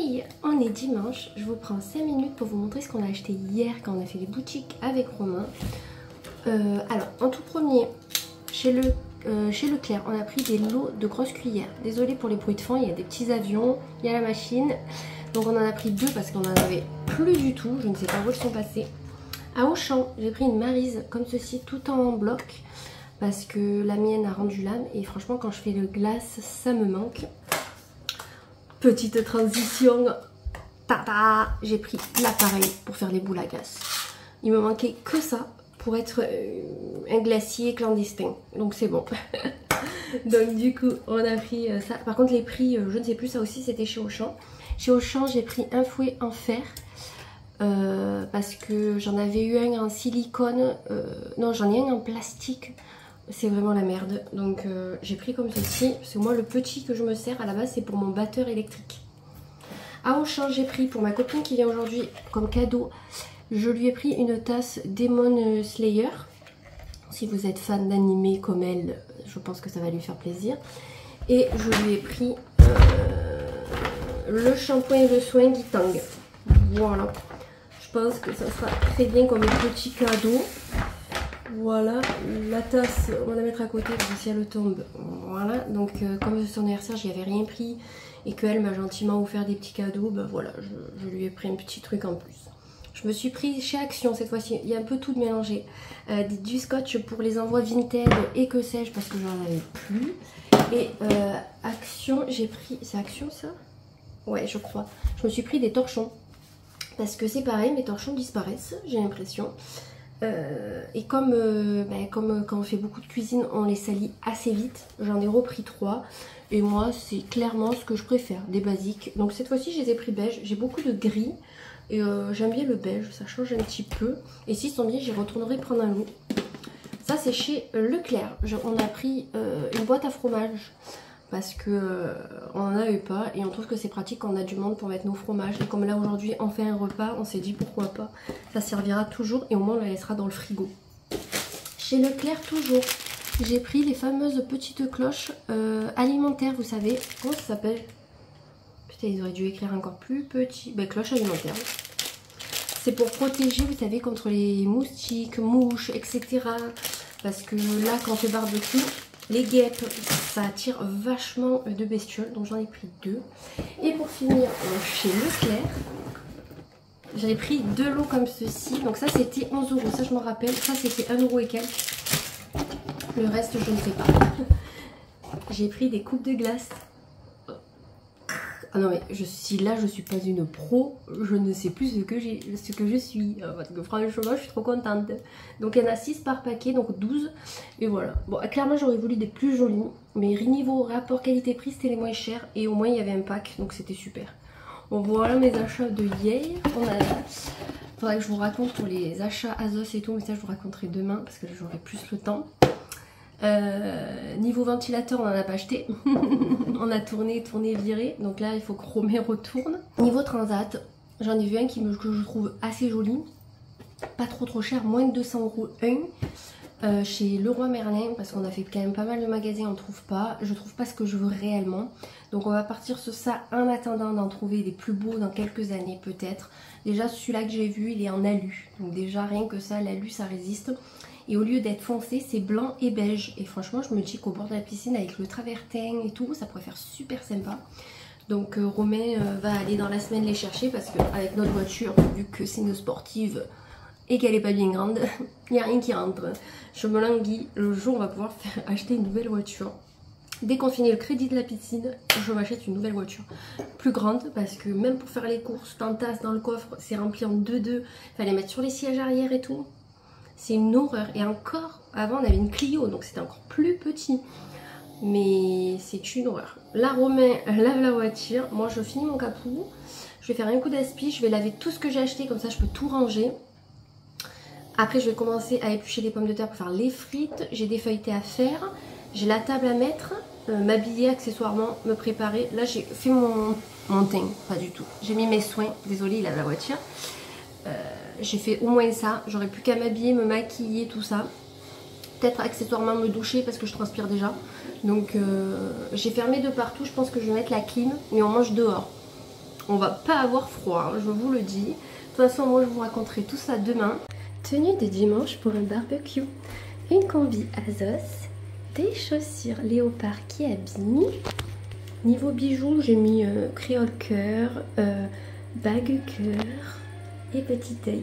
Oui, on est dimanche, je vous prends 5 minutes pour vous montrer ce qu'on a acheté hier quand on a fait les boutiques avec Romain. Alors, en tout premier, chez Leclerc, on a pris des lots de grosses cuillères. Désolée pour les bruits de fond, il y a des petits avions, il y a la machine. Donc on en a pris 2 parce qu'on en avait plus du tout, je ne sais pas où elles sont passées. À Auchan, j'ai pris une Maryse comme ceci, tout en bloc. Parce que la mienne a rendu l'âme et franchement quand je fais le glace, ça me manque. Petite transition, tada, j'ai pris l'appareil pour faire les boules à glace. Il me manquait que ça pour être un glacier clandestin, donc c'est bon. Donc du coup on a pris ça. Par contre les prix, je ne sais plus, ça aussi c'était chez Auchan. Chez Auchan j'ai pris un fouet en fer. Parce que j'en avais eu un en silicone, non j'en ai un en plastique. C'est vraiment la merde, donc j'ai pris comme ceci. Parce que moi le petit que je me sers à la base c'est pour mon batteur électrique. À Auchan j'ai pris pour ma copine qui vient aujourd'hui comme cadeau, je lui ai pris une tasse Demon Slayer. Si vous êtes fan d'anime comme elle, je pense que ça va lui faire plaisir. Et je lui ai pris le shampoing et le soin Guitang. Voilà, je pense que ça sera très bien comme petit cadeau. Voilà, la tasse, on va la mettre à côté parce que si elle tombe, voilà. Donc comme c'est son anniversaire, j'y avais rien pris et qu'elle m'a gentiment offert des petits cadeaux, ben voilà, je lui ai pris un petit truc en plus. Je me suis pris chez Action cette fois-ci, il y a un peu tout de mélangé. Du scotch pour les envois vintage et que sais-je parce que j'en avais plus. Et Action, j'ai pris, c'est Action ça? Ouais, je crois. Je me suis pris des torchons parce que c'est pareil, mes torchons disparaissent, j'ai l'impression. Et comme quand on fait beaucoup de cuisine, on les salit assez vite. J'en ai repris 3. Et moi, c'est clairement ce que je préfère, des basiques. Donc cette fois-ci, je les ai pris beige. J'ai beaucoup de gris. Et j'aime bien le beige, ça change un petit peu. Et s'ils sont bien, j'y retournerai prendre un lot. Ça, c'est chez Leclerc. On a pris une boîte à fromage. Parce que on n'en avait pas et on trouve que c'est pratique quand on a du monde pour mettre nos fromages. Et comme là aujourd'hui on fait un repas, on s'est dit pourquoi pas, ça servira toujours et au moins on la laissera dans le frigo. Chez Leclerc toujours, j'ai pris les fameuses petites cloches alimentaires, vous savez, comment ça s'appelle? Putain, ils auraient dû écrire encore plus petit. Ben, cloches alimentaires. C'est pour protéger, vous savez, contre les moustiques, mouches, etc. Parce que là quand on fait barbecue, les guêpes, ça attire vachement de bestioles, donc j'en ai pris 2. Et pour finir, chez Leclerc, j'avais pris 2 lots comme ceci. Donc ça c'était 11 €, ça je m'en rappelle. Ça c'était 1 € et quelques. Le reste je ne sais pas. J'ai pris des coupes de glace. Ah non mais si là je suis pas une pro, je ne sais plus ce que je suis. Parce que franchement je suis trop contente. Donc il y en a 6 par paquet, donc 12. Et voilà. Bon clairement j'aurais voulu des plus jolis. Mais niveau rapport qualité-prix c'était les moins chers. Et au moins il y avait un pack, donc c'était super. Bon voilà mes achats de hier. Faudrait que je vous raconte pour les achats Azos et tout. Mais ça je vous raconterai demain parce que j'aurai plus le temps. Niveau ventilateur on n'en a pas acheté. On a tourné, viré. Donc là il faut que Romain retourne. Niveau transat, j'en ai vu un que je trouve assez joli. Pas trop cher, moins de 200 € un. Chez Leroy Merlin. Parce qu'on a fait quand même pas mal de magasins, on trouve pas. Je trouve pas ce que je veux réellement. Donc on va partir sur ça en attendant d'en trouver des plus beaux dans quelques années peut-être. Déjà celui-là que j'ai vu il est en alu. Donc déjà rien que ça, l'alu ça résiste. Et au lieu d'être foncé, c'est blanc et beige. Et franchement, je me dis qu'au bord de la piscine, avec le travertin et tout, ça pourrait faire super sympa. Donc Romain va aller dans la semaine les chercher parce qu'avec notre voiture, vu que c'est une sportive et qu'elle n'est pas bien grande, il n'y a rien qui rentre. Je me languis, le jour où on va pouvoir acheter une nouvelle voiture. Dès qu'on finit le crédit de la piscine, je m'achète une nouvelle voiture plus grande parce que même pour faire les courses, t'entasses dans le coffre, c'est rempli en 2-2. Il fallait mettre sur les sièges arrière et tout. C'est une horreur. Et encore, avant on avait une Clio, donc c'était encore plus petit. Mais c'est une horreur. Là Romain lave la voiture. Moi je finis mon capou. Je vais faire un coup d'aspi. Je vais laver tout ce que j'ai acheté, comme ça je peux tout ranger. Après je vais commencer à éplucher les pommes de terre pour faire les frites. J'ai des feuilletés à faire. J'ai la table à mettre. M'habiller accessoirement, me préparer. Là j'ai fait mon teint, pas du tout. J'ai mis mes soins. Désolée, il lave la voiture. J'ai fait au moins ça, j'aurais plus qu'à m'habiller, me maquiller, tout ça. Peut-être accessoirement me doucher parce que je transpire déjà. Donc j'ai fermé de partout, je pense que je vais mettre la clim, mais on mange dehors. On va pas avoir froid, hein, je vous le dis. De toute façon, moi je vous raconterai tout ça demain. Tenue de dimanche pour un barbecue. Une combi Azos, des chaussures léopard qui habillent. Niveau bijoux, j'ai mis créole cœur, bague cœur et petit œil.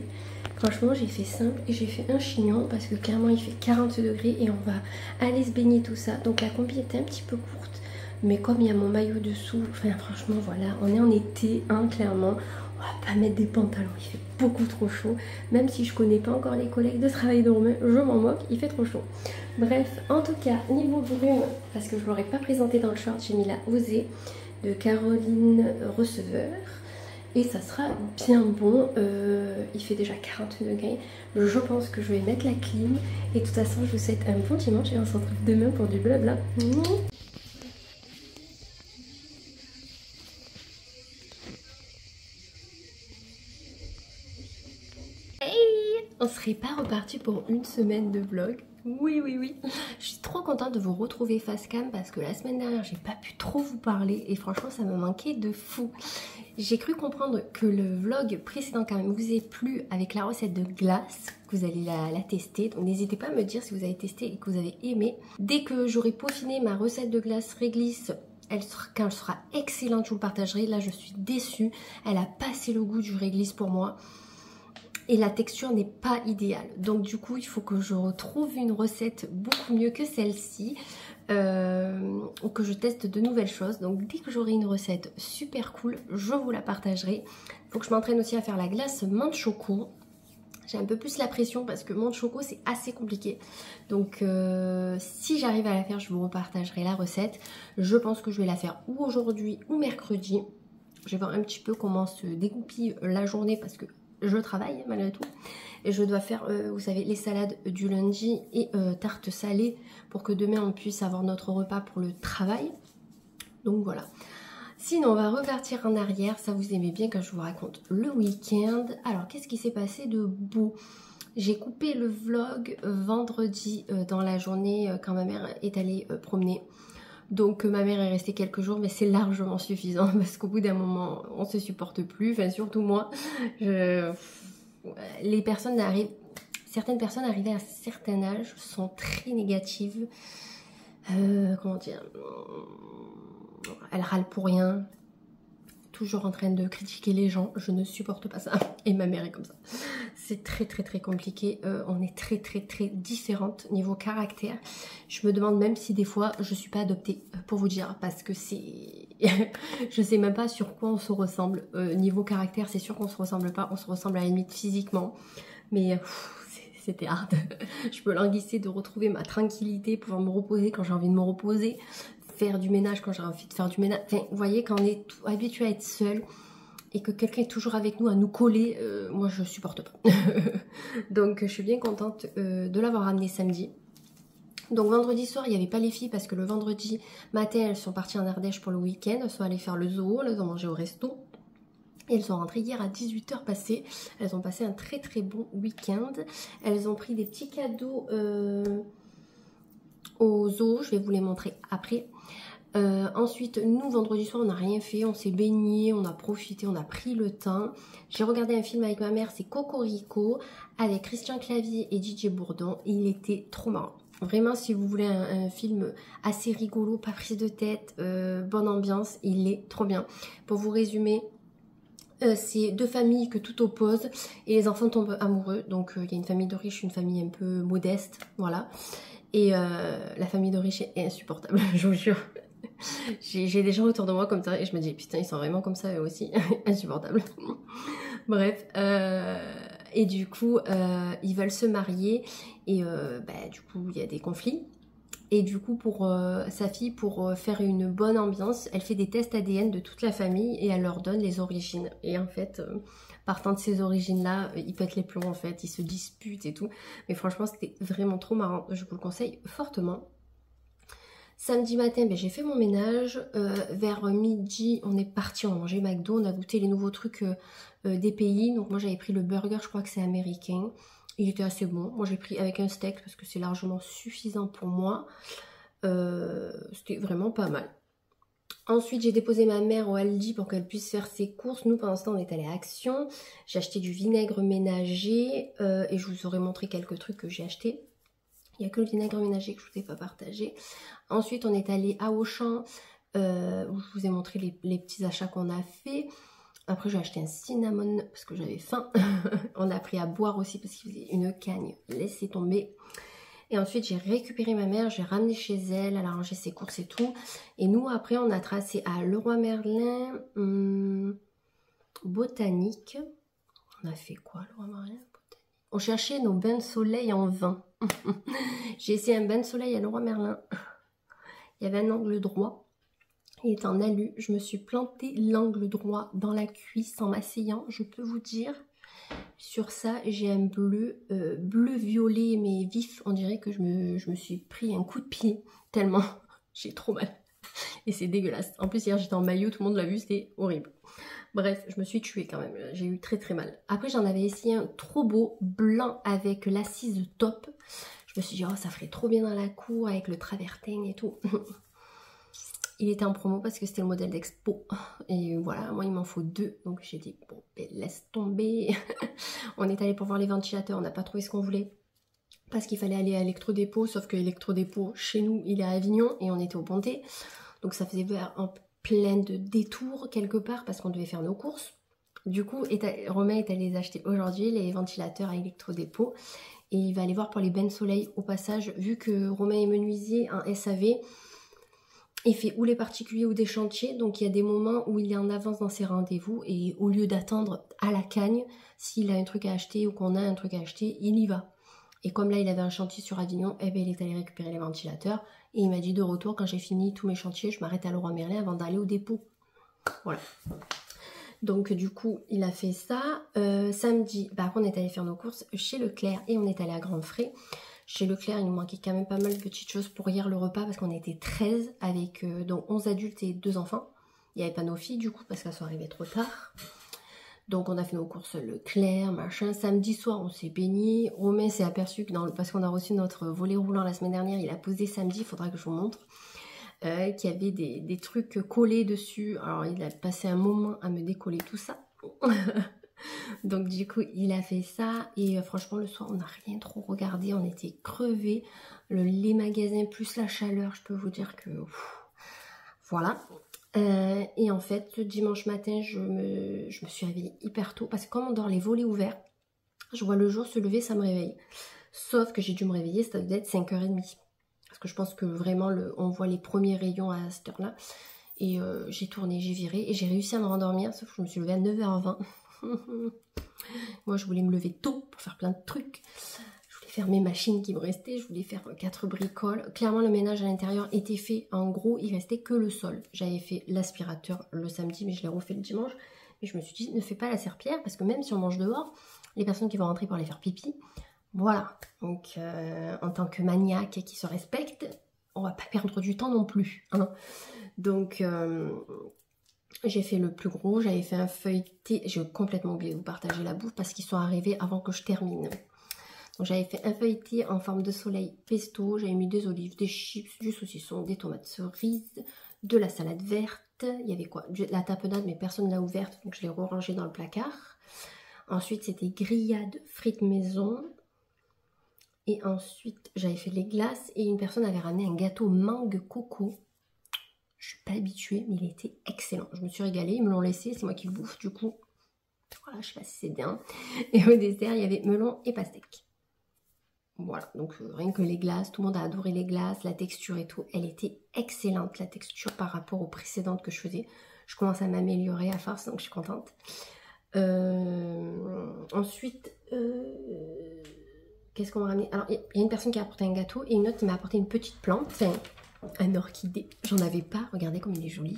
Franchement, j'ai fait simple et j'ai fait un chignon parce que clairement il fait 40 degrés et on va aller se baigner tout ça. Donc la combi était un petit peu courte, mais comme il y a mon maillot dessous, enfin franchement voilà, on est en été, hein, clairement. On va pas mettre des pantalons, il fait beaucoup trop chaud. Même si je connais pas encore les collègues de travail de Romain, je m'en moque, il fait trop chaud. Bref, en tout cas, niveau brume, parce que je ne l'aurais pas présenté dans le short, j'ai mis la Osée de Caroline Receveur. Et ça sera bien bon, il fait déjà 40 degrés. Je pense que je vais mettre la clim. Et de toute façon, je vous souhaite un bon dimanche et on se retrouve demain pour du blabla. On serait pas reparti pour une semaine de vlog. Oui, oui, oui. Je suis trop contente de vous retrouver face cam parce que la semaine dernière, j'ai pas pu trop vous parler et franchement, ça me manquait de fou. J'ai cru comprendre que le vlog précédent quand même vous ait plu avec la recette de glace, que vous allez la tester. Donc n'hésitez pas à me dire si vous avez testé et que vous avez aimé. Dès que j'aurai peaufiné ma recette de glace réglisse, quand elle sera excellente, je vous le partagerai. Là, je suis déçue. Elle a passé le goût du réglisse pour moi. Et la texture n'est pas idéale. Donc du coup, il faut que je retrouve une recette beaucoup mieux que celle-ci. Ou que je teste de nouvelles choses. Donc dès que j'aurai une recette super cool, je vous la partagerai. Il faut que je m'entraîne aussi à faire la glace menthe choco. J'ai un peu plus la pression parce que menthe choco c'est assez compliqué. Donc si j'arrive à la faire, je vous repartagerai la recette. Je pense que je vais la faire ou aujourd'hui ou mercredi. Je vais voir un petit peu comment se dégoupille la journée parce que je travaille malgré tout. Et je dois faire, vous savez, les salades du lundi et tarte salée pour que demain on puisse avoir notre repas pour le travail. Donc voilà. Sinon, on va repartir en arrière. Ça, vous aimez bien quand je vous raconte le week-end. Alors, qu'est-ce qui s'est passé de beau? J'ai coupé le vlog vendredi dans la journée quand ma mère est allée promener. Donc ma mère est restée quelques jours, mais c'est largement suffisant parce qu'au bout d'un moment, on se supporte plus. Enfin, surtout moi. Les personnes arrivent, certaines personnes arrivées à un certain âge sont très négatives. Comment dire? Elles râlent pour rien. Toujours en train de critiquer les gens. Je ne supporte pas ça. Et ma mère est comme ça. C'est très très très compliqué. On est très très très différentes niveau caractère. Je me demande même si des fois je suis pas adoptée, pour vous dire, parce que c'est... je sais même pas sur quoi on se ressemble. Niveau caractère, c'est sûr qu'on se ressemble pas. On se ressemble à la limite physiquement. Mais c'était hard. Je peux languisser de retrouver ma tranquillité, pouvoir me reposer quand j'ai envie de me reposer. Faire du ménage quand j'ai envie de faire du ménage. Enfin, vous voyez, quand on est habitué à être seul et que quelqu'un est toujours avec nous à nous coller, moi je supporte pas. Donc je suis bien contente de l'avoir ramené samedi. Donc vendredi soir, il n'y avait pas les filles parce que le vendredi matin, elles sont parties en Ardèche pour le week-end. Elles sont allées faire le zoo, elles ont mangé au resto. Et elles sont rentrées hier à 18 h passées. Elles ont passé un très très bon week-end. Elles ont pris des petits cadeaux au zoo. Je vais vous les montrer après. Ensuite, nous, vendredi soir, on n'a rien fait. On s'est baigné, on a profité, on a pris le temps. J'ai regardé un film avec ma mère, c'est Cocorico, avec Christian Clavier et Didier Bourdon. Il était trop marrant. Vraiment, si vous voulez un film assez rigolo, pas prise de tête, bonne ambiance, il est trop bien. Pour vous résumer, c'est deux familles que tout oppose et les enfants tombent amoureux. Donc il y a une famille de riches, une famille un peu modeste, voilà. Et la famille de riches est insupportable, je vous jure. J'ai des gens autour de moi comme ça et je me dis putain, ils sont vraiment comme ça eux aussi. Insupportable. Bref, et du coup ils veulent se marier et du coup il y a des conflits. Et du coup pour sa fille, pour faire une bonne ambiance, elle fait des tests ADN de toute la famille et elle leur donne les origines. Et en fait, partant de ces origines-là, ils pètent les plombs en fait, ils se disputent et tout. Mais franchement, c'était vraiment trop marrant, je vous le conseille fortement. Samedi matin, j'ai fait mon ménage. Vers midi, on est parti, on a mangé McDo, on a goûté les nouveaux trucs des pays. Donc moi j'avais pris le burger, je crois que c'est américain. Il était assez bon. Moi j'ai pris avec un steak parce que c'est largement suffisant pour moi. C'était vraiment pas mal. Ensuite, j'ai déposé ma mère au Aldi pour qu'elle puisse faire ses courses. Nous, pendant ce temps, on est allé à Action. J'ai acheté du vinaigre ménager et je vous aurais montré quelques trucs que j'ai achetés. Il n'y a que le vinaigre ménager que je ne vous ai pas partagé. Ensuite, on est allé à Auchan où je vous ai montré les petits achats qu'on a fait. Après, j'ai acheté un cinnamon parce que j'avais faim. On a pris à boire aussi parce qu'il faisait une cagne. Laissez tomber. Et ensuite, j'ai récupéré ma mère, j'ai ramené chez elle, elle a rangé ses courses et tout. Et nous, après, on a tracé à Leroy Merlin, Botanique. On a fait quoi, Leroy Merlin, Botanique? On cherchait nos bains de soleil en vin. J'ai essayé un bain de soleil à Leroy Merlin. Il y avait un angle droit. Il était en alu. Je me suis planté l'angle droit dans la cuisse en m'asseyant, je peux vous dire. Sur ça, j'ai un bleu, bleu-violet, mais vif. On dirait que je me suis pris un coup de pied, tellement j'ai trop mal. Et c'est dégueulasse. En plus, hier, j'étais en maillot, tout le monde l'a vu, c'était horrible. Bref, je me suis tuée quand même. J'ai eu très très mal. Après, j'en avais essayé un trop beau, blanc avec l'assise top. Je me suis dit, oh, ça ferait trop bien dans la cour avec le travertin et tout. Il était en promo parce que c'était le modèle d'expo. Et voilà, moi il m'en faut 2. Donc j'ai dit, bon, ben, laisse tomber. On est allé pour voir les ventilateurs, on n'a pas trouvé ce qu'on voulait. Parce qu'il fallait aller à Electrodépôt. Sauf que Electrodépôt, chez nous, il est à Avignon. Et on était au Bonté. Donc ça faisait en plein de détours quelque part. Parce qu'on devait faire nos courses. Du coup, Romain est allé les acheter aujourd'hui, les ventilateurs à Electrodépôt. Et il va aller voir pour les bains de soleil au passage. Vu que Romain est menuisier, un SAV... Il fait ou les particuliers ou des chantiers, donc il y a des moments où il est en avance dans ses rendez-vous et au lieu d'attendre à la cagne, s'il a un truc à acheter ou qu'on a un truc à acheter, il y va. Et comme là il avait un chantier sur Avignon, eh ben, il est allé récupérer les ventilateurs et il m'a dit de retour, quand j'ai fini tous mes chantiers, je m'arrête à Leroy Merlin avant d'aller au dépôt. Voilà. Donc du coup il a fait ça. Samedi, bah, après on est allé faire nos courses chez Leclerc et on est allé à Grand Frais. Chez Leclerc, il nous manquait quand même pas mal de petites choses pour hier le repas parce qu'on était 13 avec donc 11 adultes et 2 enfants. Il n'y avait pas nos filles du coup parce qu'elles sont arrivées trop tard. Donc on a fait nos courses Leclerc, machin. Samedi soir, on s'est baigné. Romain s'est aperçu que parce qu'on a reçu notre volet roulant la semaine dernière, il a posé samedi, il faudra que je vous montre, qu'il y avait des trucs collés dessus. Alors il a passé un moment à me décoller tout ça. Donc du coup il a fait ça et franchement le soir on n'a rien trop regardé, on était crevés, les magasins plus la chaleur, je peux vous dire que voilà. Et en fait ce dimanche matin je me suis réveillée hyper tôt parce que comme on dort les volets ouverts, je vois le jour se lever, ça me réveille. Sauf que j'ai dû me réveiller, ça doit être 5h30 parce que je pense que vraiment on voit les premiers rayons à cette heure là. Et j'ai tourné, j'ai viré et j'ai réussi à me rendormir, sauf que je me suis levée à 9h20. Moi je voulais me lever tôt pour faire plein de trucs. Je voulais faire mes machines qui me restaient, je voulais faire 4 bricoles. Clairement le ménage à l'intérieur était fait. En gros il restait que le sol. J'avais fait l'aspirateur le samedi mais je l'ai refait le dimanche. Mais je me suis dit ne fais pas la serpillière parce que même si on mange dehors, les personnes qui vont rentrer pour aller faire pipi, voilà. Donc en tant que maniaque qui se respecte, on va pas perdre du temps non plus, hein. Donc j'ai fait le plus gros, j'avais fait un feuilleté, j'ai complètement oublié de vous partager la bouffe parce qu'ils sont arrivés avant que je termine. Donc j'avais fait un feuilleté en forme de soleil pesto, j'avais mis des olives, des chips, du saucisson, des tomates cerises, de la salade verte, il y avait quoi, la tapenade mais personne ne l'a ouverte donc je l'ai rangée dans le placard. Ensuite c'était grillade frites maison. Et ensuite j'avais fait les glaces et une personne avait ramené un gâteau mangue coco. Je suis pas habituée, mais il était excellent. Je me suis régalée, ils me l'ont laissé, c'est moi qui le bouffe du coup. Voilà, je sais pas si c'est bien. Et au dessert, il y avait melon et pastèque. Voilà, donc rien que les glaces, tout le monde a adoré les glaces, la texture et tout. Elle était excellente, la texture par rapport aux précédentes que je faisais. Je commence à m'améliorer à force, donc je suis contente. Ensuite, qu'est-ce qu'on m'a ramené? Alors, il y a une personne qui a apporté un gâteau et une autre qui m'a apporté une petite plante. Enfin, un orchidée. J'en avais pas. Regardez comme il est joli.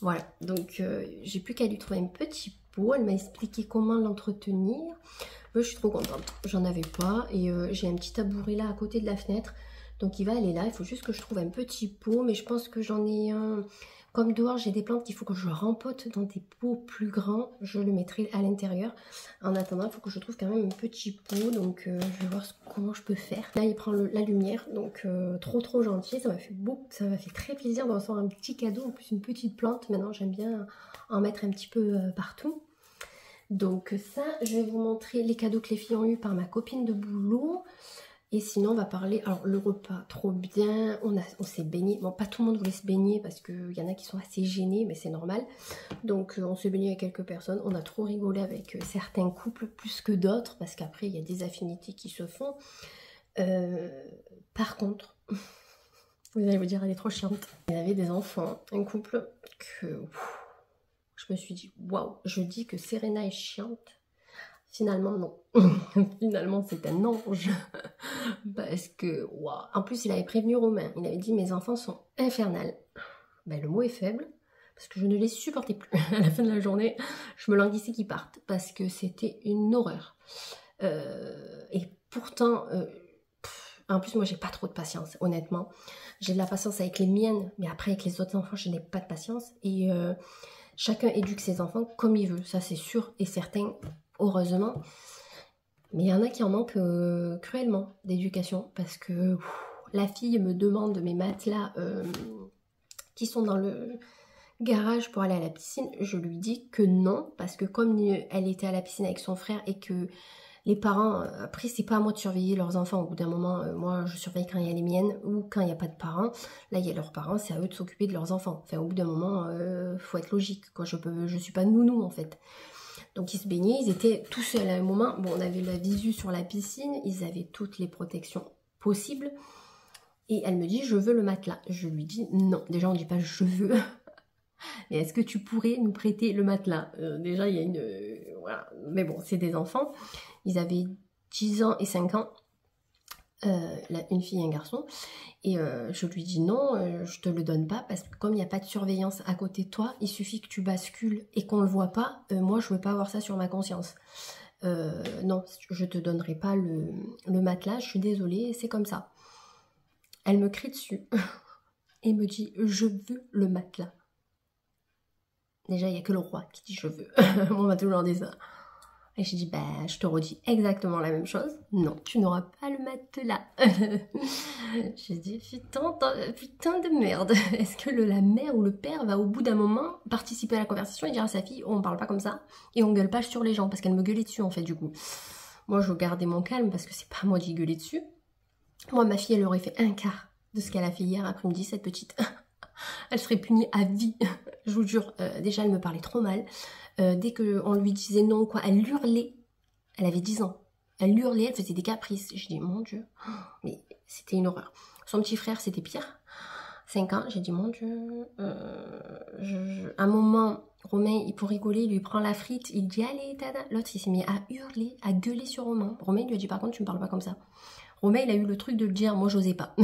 Voilà. Donc, j'ai plus qu'à lui trouver un petit pot. Elle m'a expliqué comment l'entretenir. Moi, je suis trop contente. J'en avais pas. Et j'ai un petit tabouret là à côté de la fenêtre. Donc, il va aller là. Il faut juste que je trouve un petit pot. Mais je pense que j'en ai un... Comme dehors j'ai des plantes qu'il faut que je rempote dans des pots plus grands, je le mettrai à l'intérieur. En attendant, il faut que je trouve quand même un petit pot, donc je vais voir comment je peux faire. Là il prend la lumière, donc trop gentil, ça m'a fait très plaisir de recevoir un petit cadeau, en plus une petite plante. Maintenant j'aime bien en mettre un petit peu partout. Donc ça, je vais vous montrer les cadeaux que les filles ont eu par ma copine de boulot. Et sinon, on va parler... Alors, le repas, trop bien. On s'est baigné. Bon, pas tout le monde voulait se baigner parce qu'il y en a qui sont assez gênés, mais c'est normal. Donc, on s'est baigné avec quelques personnes. On a trop rigolé avec certains couples plus que d'autres parce qu'après, il y a des affinités qui se font. Par contre, vous allez vous dire, elle est trop chiante. Il y avait des enfants, un couple que... Je me suis dit, waouh, je dis que Serena est chiante. Finalement, non. Finalement, c'est un ange. Parce que, waouh. En plus, il avait prévenu Romain. Il avait dit, mes enfants sont infernales. Ben, le mot est faible. Parce que je ne les supportais plus. À la fin de la journée, je me languissais qu'ils partent. Parce que c'était une horreur. Et pourtant, en plus, moi, j'ai pas trop de patience, honnêtement. J'ai de la patience avec les miennes. Mais après, avec les autres enfants, je n'ai pas de patience. Et chacun éduque ses enfants comme il veut. Ça, c'est sûr et certain. Heureusement, mais il y en a qui en manquent cruellement d'éducation parce que la fille me demande mes matelas qui sont dans le garage pour aller à la piscine. Je lui dis que non parce que comme elle était à la piscine avec son frère et que les parents, après c'est pas à moi de surveiller leurs enfants, au bout d'un moment, moi je surveille quand il y a les miennes ou quand il n'y a pas de parents. Là il y a leurs parents, c'est à eux de s'occuper de leurs enfants. Enfin au bout d'un moment, faut être logique, quoi. Je suis pas nounou en fait. Donc ils se baignaient, ils étaient tous seuls à un moment. Bon, on avait la visu sur la piscine, ils avaient toutes les protections possibles. Et elle me dit, je veux le matelas. Je lui dis, non. Déjà, on ne dit pas je veux. Mais est-ce que tu pourrais nous prêter le matelas? Déjà, il y a une... voilà. Mais bon, c'est des enfants. Ils avaient 10 ans et 5 ans. Une fille et un garçon. Et je lui dis non, je te le donne pas parce que comme il n'y a pas de surveillance à côté de toi, il suffit que tu bascules et qu'on le voit pas. Moi, je veux pas avoir ça sur ma conscience. Non, je te donnerai pas le matelas, je suis désolée, c'est comme ça. Elle me crie dessus et me dit je veux le matelas. Déjà, il n'y a que le roi qui dit je veux. On m'a toujours dit ça. Et j'ai dit, bah, je te redis exactement la même chose. Non, tu n'auras pas le matelas. J'ai dit, putain de merde. Est-ce que la mère ou le père va au bout d'un moment participer à la conversation et dire à sa fille, oh, on parle pas comme ça et on gueule pas sur les gens parce qu'elle me gueulait dessus en fait du coup. Moi, je gardais mon calme parce que c'est pas moi d'y gueuler dessus. Moi, ma fille, elle aurait fait un quart de ce qu'elle a fait hier après-midi, cette petite. Elle serait punie à vie. Je vous jure, déjà, elle me parlait trop mal. Dès qu'on lui disait non, quoi, elle hurlait. Elle avait 10 ans. Elle hurlait, elle faisait des caprices. Je dis, mon Dieu, mais c'était une horreur. Son petit frère, c'était pire. 5 ans, j'ai dit, mon Dieu. À un moment, Romain, pour rigoler, il lui prend la frite. Il dit, allez, tada. L'autre, il s'est mis à hurler, à gueuler sur Romain. Romain lui a dit, par contre, tu me parles pas comme ça. Romain, il a eu le truc de le dire. Moi, j'osais pas.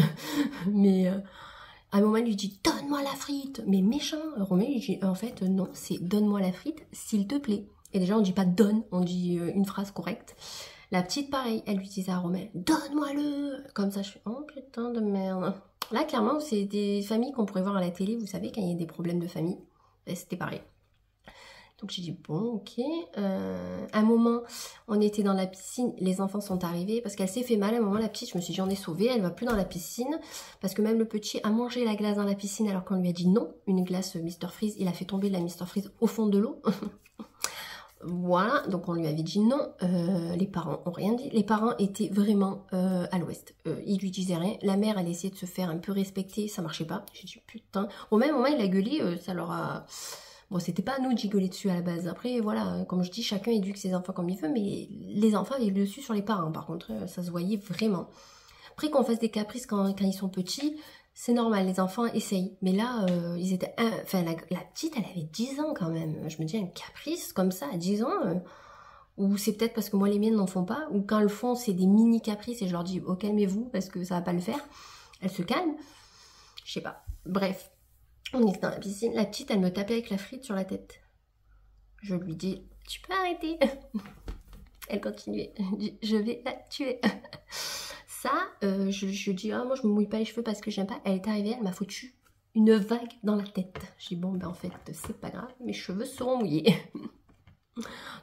Mais... à un moment, il lui dit, donne-moi la frite. Mais méchant. Romain, il dit, en fait, non, c'est donne-moi la frite, s'il te plaît. Et déjà, on dit pas donne, on dit une phrase correcte. La petite, pareil, elle lui disait à Romain, donne-moi-le. Comme ça, je fais, oh putain de merde. Là, clairement, c'est des familles qu'on pourrait voir à la télé, vous savez, quand il y a des problèmes de famille. Ben, c'était pareil. Donc j'ai dit bon ok, un moment on était dans la piscine, les enfants sont arrivés parce qu'elle s'est fait mal à un moment la petite, je me suis dit j'en ai sauvé, elle va plus dans la piscine parce que même le petit a mangé la glace dans la piscine alors qu'on lui a dit non, une glace Mr Freeze, il a fait tomber la Mr Freeze au fond de l'eau. Voilà, donc on lui avait dit non, les parents ont rien dit, les parents étaient vraiment à l'ouest, ils lui disaient rien, la mère elle essayait de se faire un peu respecter, ça marchait pas, j'ai dit putain, au même moment il a gueulé, ça leur a... Bon, c'était pas à nous de gigoler dessus à la base. Après, voilà, comme je dis, chacun éduque ses enfants comme il veut, mais les enfants avaient le dessus sur les parents. Par contre, ça se voyait vraiment. Après, qu'on fasse des caprices quand ils sont petits, c'est normal, les enfants essayent. Mais là, ils étaient... Enfin, la petite, elle avait 10 ans quand même. Je me dis, un caprice comme ça à 10 ans ou c'est peut-être parce que moi, les miennes n'en font pas. Ou quand elles le font, c'est des mini caprices et je leur dis, oh, calmez-vous parce que ça va pas le faire. Elles se calment. Je sais pas. Bref. On était dans la piscine, la petite elle me tapait avec la frite sur la tête. Je lui dis, tu peux arrêter. Elle continuait, elle dit, je vais la tuer. Ça, je dis, ah, moi je me mouille pas les cheveux parce que j'aime pas. Elle est arrivée, elle m'a foutu une vague dans la tête. Je dis bon ben en fait c'est pas grave, mes cheveux seront mouillés.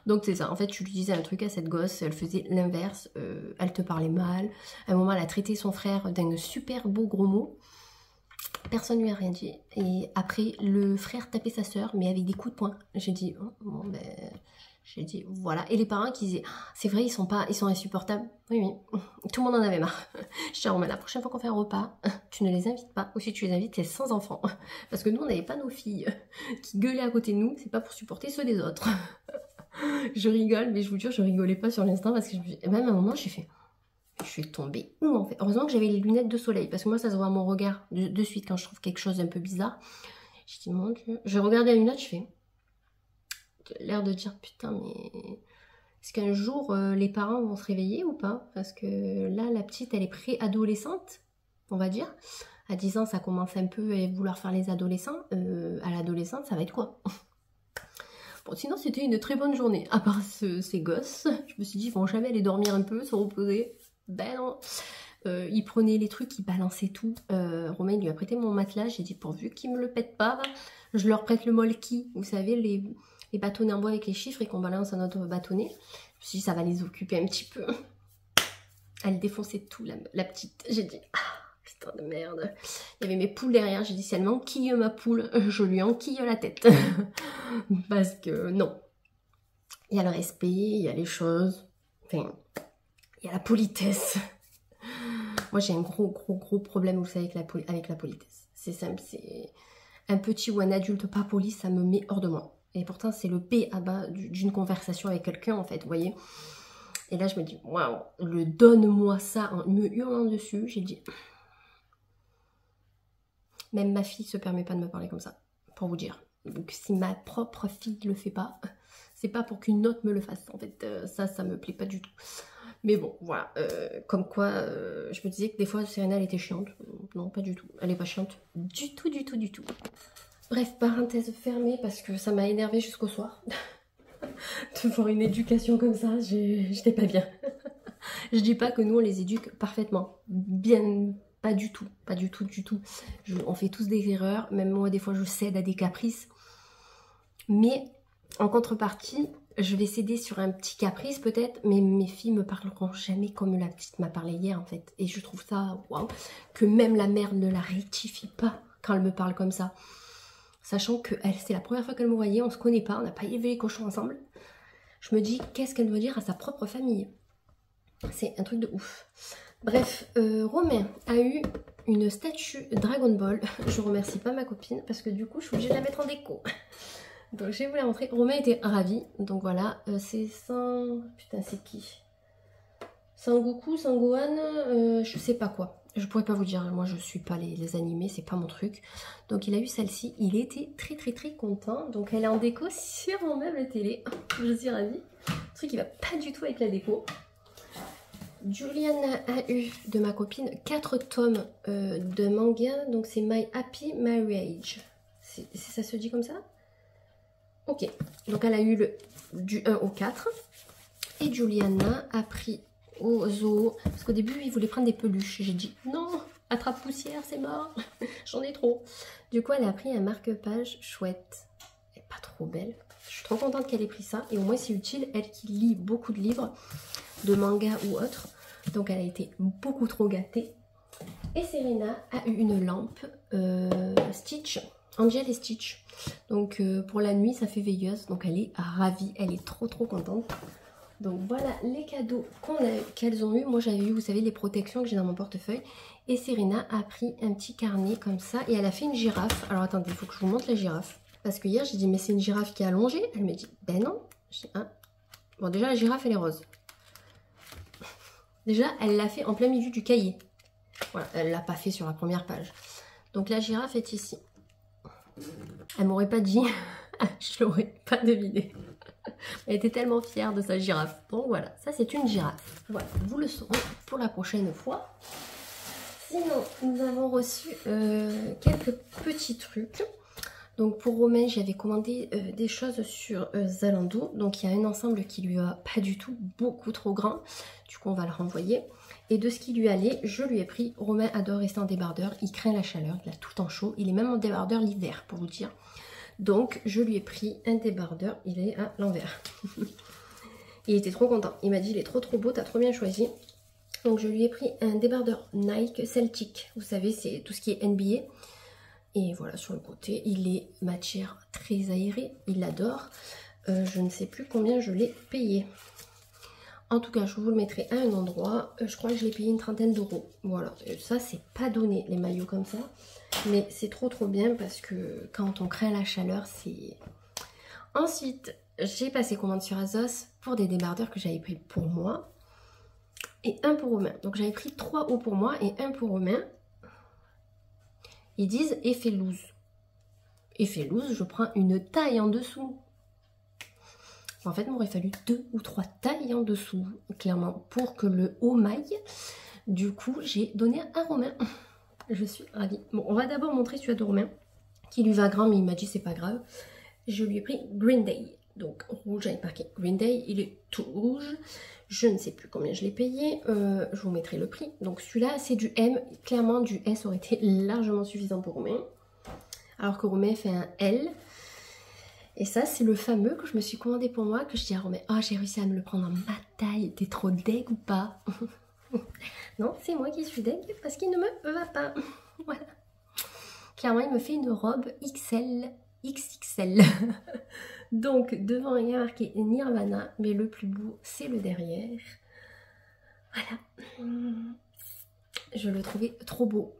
Donc c'est ça, en fait tu lui disais un truc à cette gosse, elle faisait l'inverse, elle te parlait mal. À un moment elle a traité son frère d'un super beau gros mot. Personne lui a rien dit. Et après le frère tapait sa soeur mais avec des coups de poing. J'ai dit oh, bon ben... J'ai dit voilà. Et les parents qui disaient c'est vrai ils sont insupportables. Oui oui, tout le monde en avait marre. Je dis mais la prochaine fois qu'on fait un repas, tu ne les invites pas. Ou si tu les invites, c'est sans enfants. Parce que nous on n'avait pas nos filles qui gueulaient à côté de nous. C'est pas pour supporter ceux des autres. Je rigole, mais je vous jure je rigolais pas sur l'instant parce que même à un moment j'ai fait je suis tombée où en fait. Heureusement que j'avais les lunettes de soleil parce que moi ça se voit à mon regard de suite quand je trouve quelque chose d'un peu bizarre. Je dis mon Dieu. Je regardais la lunette, je fais l'air de dire putain mais est-ce qu'un jour les parents vont se réveiller ou pas, parce que là la petite elle est pré-adolescente on va dire, à 10 ans ça commence un peu à vouloir faire les adolescents, à l'adolescente ça va être quoi. Bon sinon c'était une très bonne journée, à part ces gosses, je me suis dit ils vont jamais aller dormir un peu, se reposer, ben non. Il prenait les trucs, il balançait tout. Romain il lui a prêté mon matelas, j'ai dit pourvu qu'il me le pète pas, je leur prête le molki, vous savez les bâtonnets en bois avec les chiffres et qu'on balance à notre bâtonnet. Je me suis dit ça va les occuper un petit peu. Elle défonçait tout la petite. J'ai dit ah putain de merde. Il y avait mes poules derrière, j'ai dit si elle m'enquille ma poule, je lui enquille la tête. Parce que non. Il y a le respect, il y a les choses, enfin il y a la politesse. Moi j'ai un gros problème vous savez avec la politesse. C'est simple, c'est un petit ou un adulte pas poli, ça me met hors de moi. Et pourtant, c'est le P à bas d'une conversation avec quelqu'un, en fait, vous voyez. Et là, je me dis, waouh, le donne-moi ça en me hurlant dessus. J'ai dit, même ma fille se permet pas de me parler comme ça, pour vous dire. Donc, si ma propre fille le fait pas, c'est pas pour qu'une autre me le fasse. En fait, ça me plaît pas du tout. Mais bon, voilà. Comme quoi, je me disais que des fois, Serena, elle était chiante. Non, pas du tout. Elle est pas chiante du tout. Bref, parenthèse fermée parce que ça m'a énervée jusqu'au soir. De voir une éducation comme ça, j'étais pas bien. Je dis pas que nous on les éduque parfaitement. Bien, pas du tout. On fait tous des erreurs, même moi des fois je cède à des caprices. Mais en contrepartie, je vais céder sur un petit caprice peut-être, mais mes filles me parleront jamais comme la petite m'a parlé hier en fait. Et je trouve ça, waouh, que même la mère ne la rectifie pas quand elle me parle comme ça. Sachant que c'est la première fois qu'elle me voyait, on se connaît pas, on n'a pas élevé les cochons ensemble. Je me dis, qu'est-ce qu'elle doit dire à sa propre famille? C'est un truc de ouf. Bref, Romain a eu une statue Dragon Ball. Je remercie pas ma copine parce que du coup, je suis obligée de la mettre en déco. Donc, je vais vous la montrer. Romain était ravi. Donc voilà, c'est Putain, c'est qui? Sangoku, Sangohan, je sais pas quoi. Je pourrais pas vous dire, moi je suis pas les animés, c'est pas mon truc. Donc il a eu celle-ci, il était très content. Donc elle est en déco sur mon meuble télé. Je suis ravie. Le truc qui va pas du tout avec la déco. Juliana a eu de ma copine 4 tomes de manga. Donc c'est My Happy Marriage. Ça se dit comme ça? Ok. Donc elle a eu du 1 au 4. Et Juliana a pris au zoo, parce qu'au début il voulait prendre des peluches, j'ai dit non, attrape poussière c'est mort, j'en ai trop. Du coup elle a pris un marque-page chouette, elle est pas trop belle, je suis trop contente qu'elle ait pris ça, et au moins c'est utile, elle qui lit beaucoup de livres, de mangas ou autres, donc elle a été beaucoup trop gâtée. Et Serena a eu une lampe Stitch, Angel et Stitch, donc pour la nuit ça fait veilleuse, donc elle est ravie, elle est trop contente. Donc voilà les cadeaux qu'elles ont eu. Moi j'avais eu, vous savez, les protections que j'ai dans mon portefeuille. Et Serena a pris un petit carnet comme ça. Et elle a fait une girafe. Alors attendez, il faut que je vous montre la girafe. Parce que hier j'ai dit mais c'est une girafe qui est allongée. Elle me dit ben non. Hein. Bon déjà la girafe elle est rose. Déjà elle l'a fait en plein milieu du cahier. Voilà, elle l'a pas fait sur la première page. Donc la girafe est ici. Elle m'aurait pas dit. Je l'aurais pas deviné. Elle était tellement fière de sa girafe. Donc voilà, ça c'est une girafe. Voilà, vous le saurez pour la prochaine fois. Sinon, nous avons reçu quelques petits trucs. Donc pour Romain, j'avais commandé des choses sur Zalando. Donc il y a un ensemble qui lui a pas du tout, beaucoup trop grand. Du coup, on va le renvoyer. Et de ce qui lui allait, je lui ai pris, Romain adore rester en débardeur, il craint la chaleur, il a tout le temps chaud, il est même en débardeur l'hiver pour vous dire. Donc je lui ai pris un débardeur, il est à l'envers. Il était trop content, il m'a dit il est trop beau, t'as trop bien choisi. Donc je lui ai pris un débardeur Nike Celtic, vous savez c'est tout ce qui est NBA. Et voilà, sur le côté, il est matière très aérée, il l'adore. Je ne sais plus combien je l'ai payé. En tout cas, je vous le mettrai à un endroit. Je crois que je l'ai payé une trentaine d'euros. Voilà, ça c'est pas donné les maillots comme ça. Mais c'est trop bien parce que quand on craint la chaleur, c'est... Ensuite, j'ai passé commande sur Azos pour des débardeurs que j'avais pris pour moi. Et un pour Romain. Donc j'avais pris 3 hauts pour moi et un pour Romain. Ils disent effet loose. Effet loose, je prends une taille en dessous. En fait, il m'aurait fallu 2 ou 3 tailles en dessous, clairement, pour que le haut maille. Du coup, j'ai donné à Romain. Je suis ravie. Bon, on va d'abord montrer celui de Romain, qui lui va grand, mais il m'a dit c'est pas grave. Je lui ai pris Green Day. Donc, rouge avec marqué Green Day. Il est tout rouge. Je ne sais plus combien je l'ai payé. Je vous mettrai le prix. Donc, celui-là, c'est du M. Clairement, du S aurait été largement suffisant pour Romain. Alors que Romain fait un L. Et ça, c'est le fameux que je me suis commandé pour moi, que je dis à Romain, oh, j'ai réussi à me le prendre en ma taille, t'es trop deg ou pas? Non, c'est moi qui suis deg parce qu'il ne me va pas. Voilà. Clairement, il me fait une robe XXL. Donc, devant, il y a marqué Nirvana, mais le plus beau, c'est le derrière. Voilà. Je le trouvais trop beau.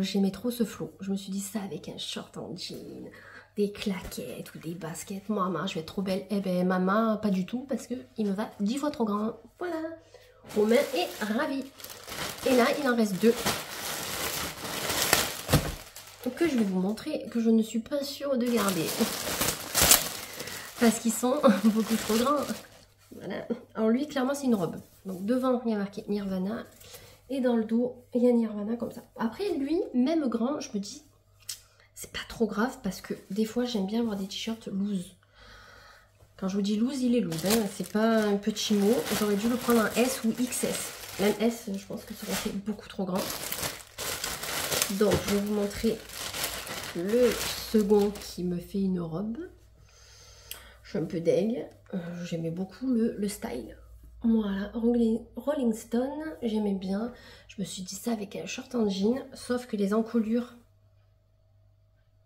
J'aimais trop ce flow. Je me suis dit ça avec un short en jean, des claquettes ou des baskets. Maman, je vais être trop belle. Eh ben, maman, pas du tout, parce qu'il me va 10 fois trop grand. Voilà. Romain est ravi. Et là, il en reste 2. Que je vais vous montrer, que je ne suis pas sûre de garder. Parce qu'ils sont beaucoup trop grands. Voilà. Alors lui, clairement, c'est une robe. Donc devant, il y a marqué Nirvana. Et dans le dos, il y a Nirvana comme ça. Après, lui, même grand, je me dis, c'est pas trop grave parce que des fois, j'aime bien avoir des t-shirts loose. Quand je vous dis loose, il est loose. Hein. C'est pas un petit mot. J'aurais dû le prendre en S ou XS. Même S, je pense que ça aurait été beaucoup trop grand. Donc, je vais vous montrer le second qui me fait une robe. Je suis un peu deg. J'aimais beaucoup le style. Voilà, Rolling Stone, j'aimais bien. Je me suis dit ça avec un short en jean, sauf que les encolures,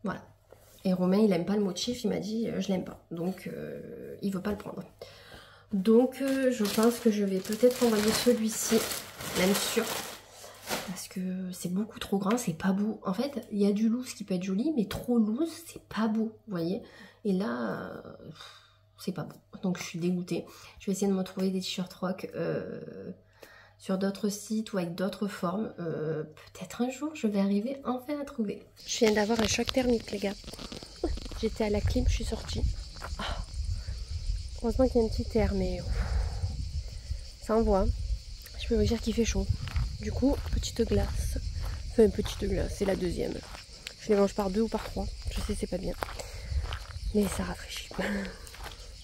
voilà. Et Romain, il aime pas le motif, il m'a dit je l'aime pas, donc il veut pas le prendre. Donc je pense que je vais peut-être envoyer celui-ci, même sûr, parce que c'est beaucoup trop grand, c'est pas beau. En fait, il y a du loose qui peut être joli, mais trop loose, c'est pas beau, vous voyez. Et là... c'est pas bon, donc je suis dégoûtée. Je vais essayer de me trouver des t-shirts rock sur d'autres sites ou avec d'autres formes. Peut-être un jour je vais arriver enfin à trouver. Je viens d'avoir un choc thermique, les gars. J'étais à la clim, je suis sortie. Oh. Heureusement qu'il y a un petit air, mais ça envoie. Je peux vous dire qu'il fait chaud. Du coup, petite glace. Enfin, petite glace, c'est la deuxième. Je les mange par 2 ou par 3. Je sais, c'est pas bien. Mais ça rafraîchit.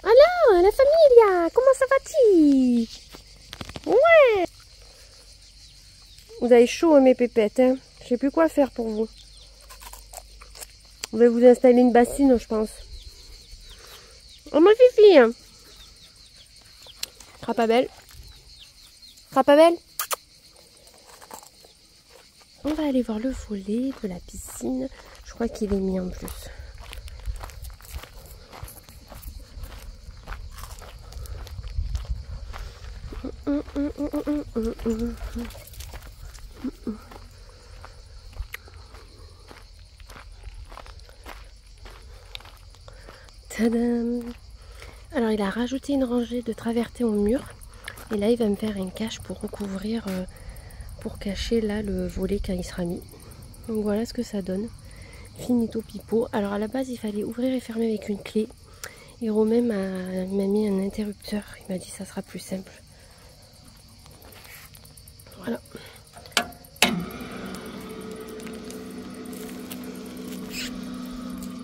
Alors, la famille, comment ça va-t-il? Ouais. Vous avez chaud, hein, mes pépettes. Hein, je sais plus quoi faire pour vous. Vous allez vous installer une bassine, je pense. Oh, ma fifi. Sera pas belle. Sera pas belle. On va aller voir le volet de la piscine. Je crois qu'il est mis en plus. Tadam! Alors il a rajouté une rangée de travertins au mur et là il va me faire un cache pour recouvrir, pour cacher là le volet quand il sera mis. Donc voilà ce que ça donne. Finito pipo. Alors à la base il fallait ouvrir et fermer avec une clé et Romain m'a mis un interrupteur. Il m'a dit ça sera plus simple. Voilà.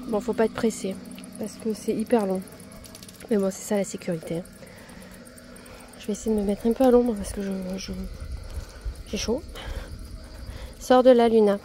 Bon, faut pas être pressé parce que c'est hyper long. Mais bon, c'est ça la sécurité. Je vais essayer de me mettre un peu à l'ombre parce que J'ai chaud. Sors de là, Luna.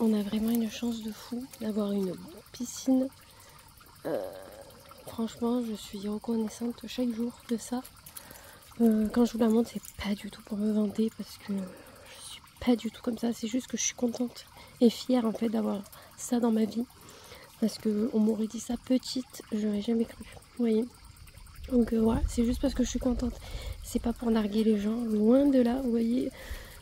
On a vraiment une chance de fou d'avoir une piscine. Franchement, je suis reconnaissante chaque jour de ça. Quand je vous la montre, c'est pas du tout pour me vanter parce que je suis pas du tout comme ça. C'est juste que je suis contente et fière en fait d'avoir ça dans ma vie. Parce qu'on m'aurait dit ça petite, j'aurais jamais cru. Vous voyez? Donc voilà, c'est juste parce que je suis contente. C'est pas pour narguer les gens, loin de là, vous voyez.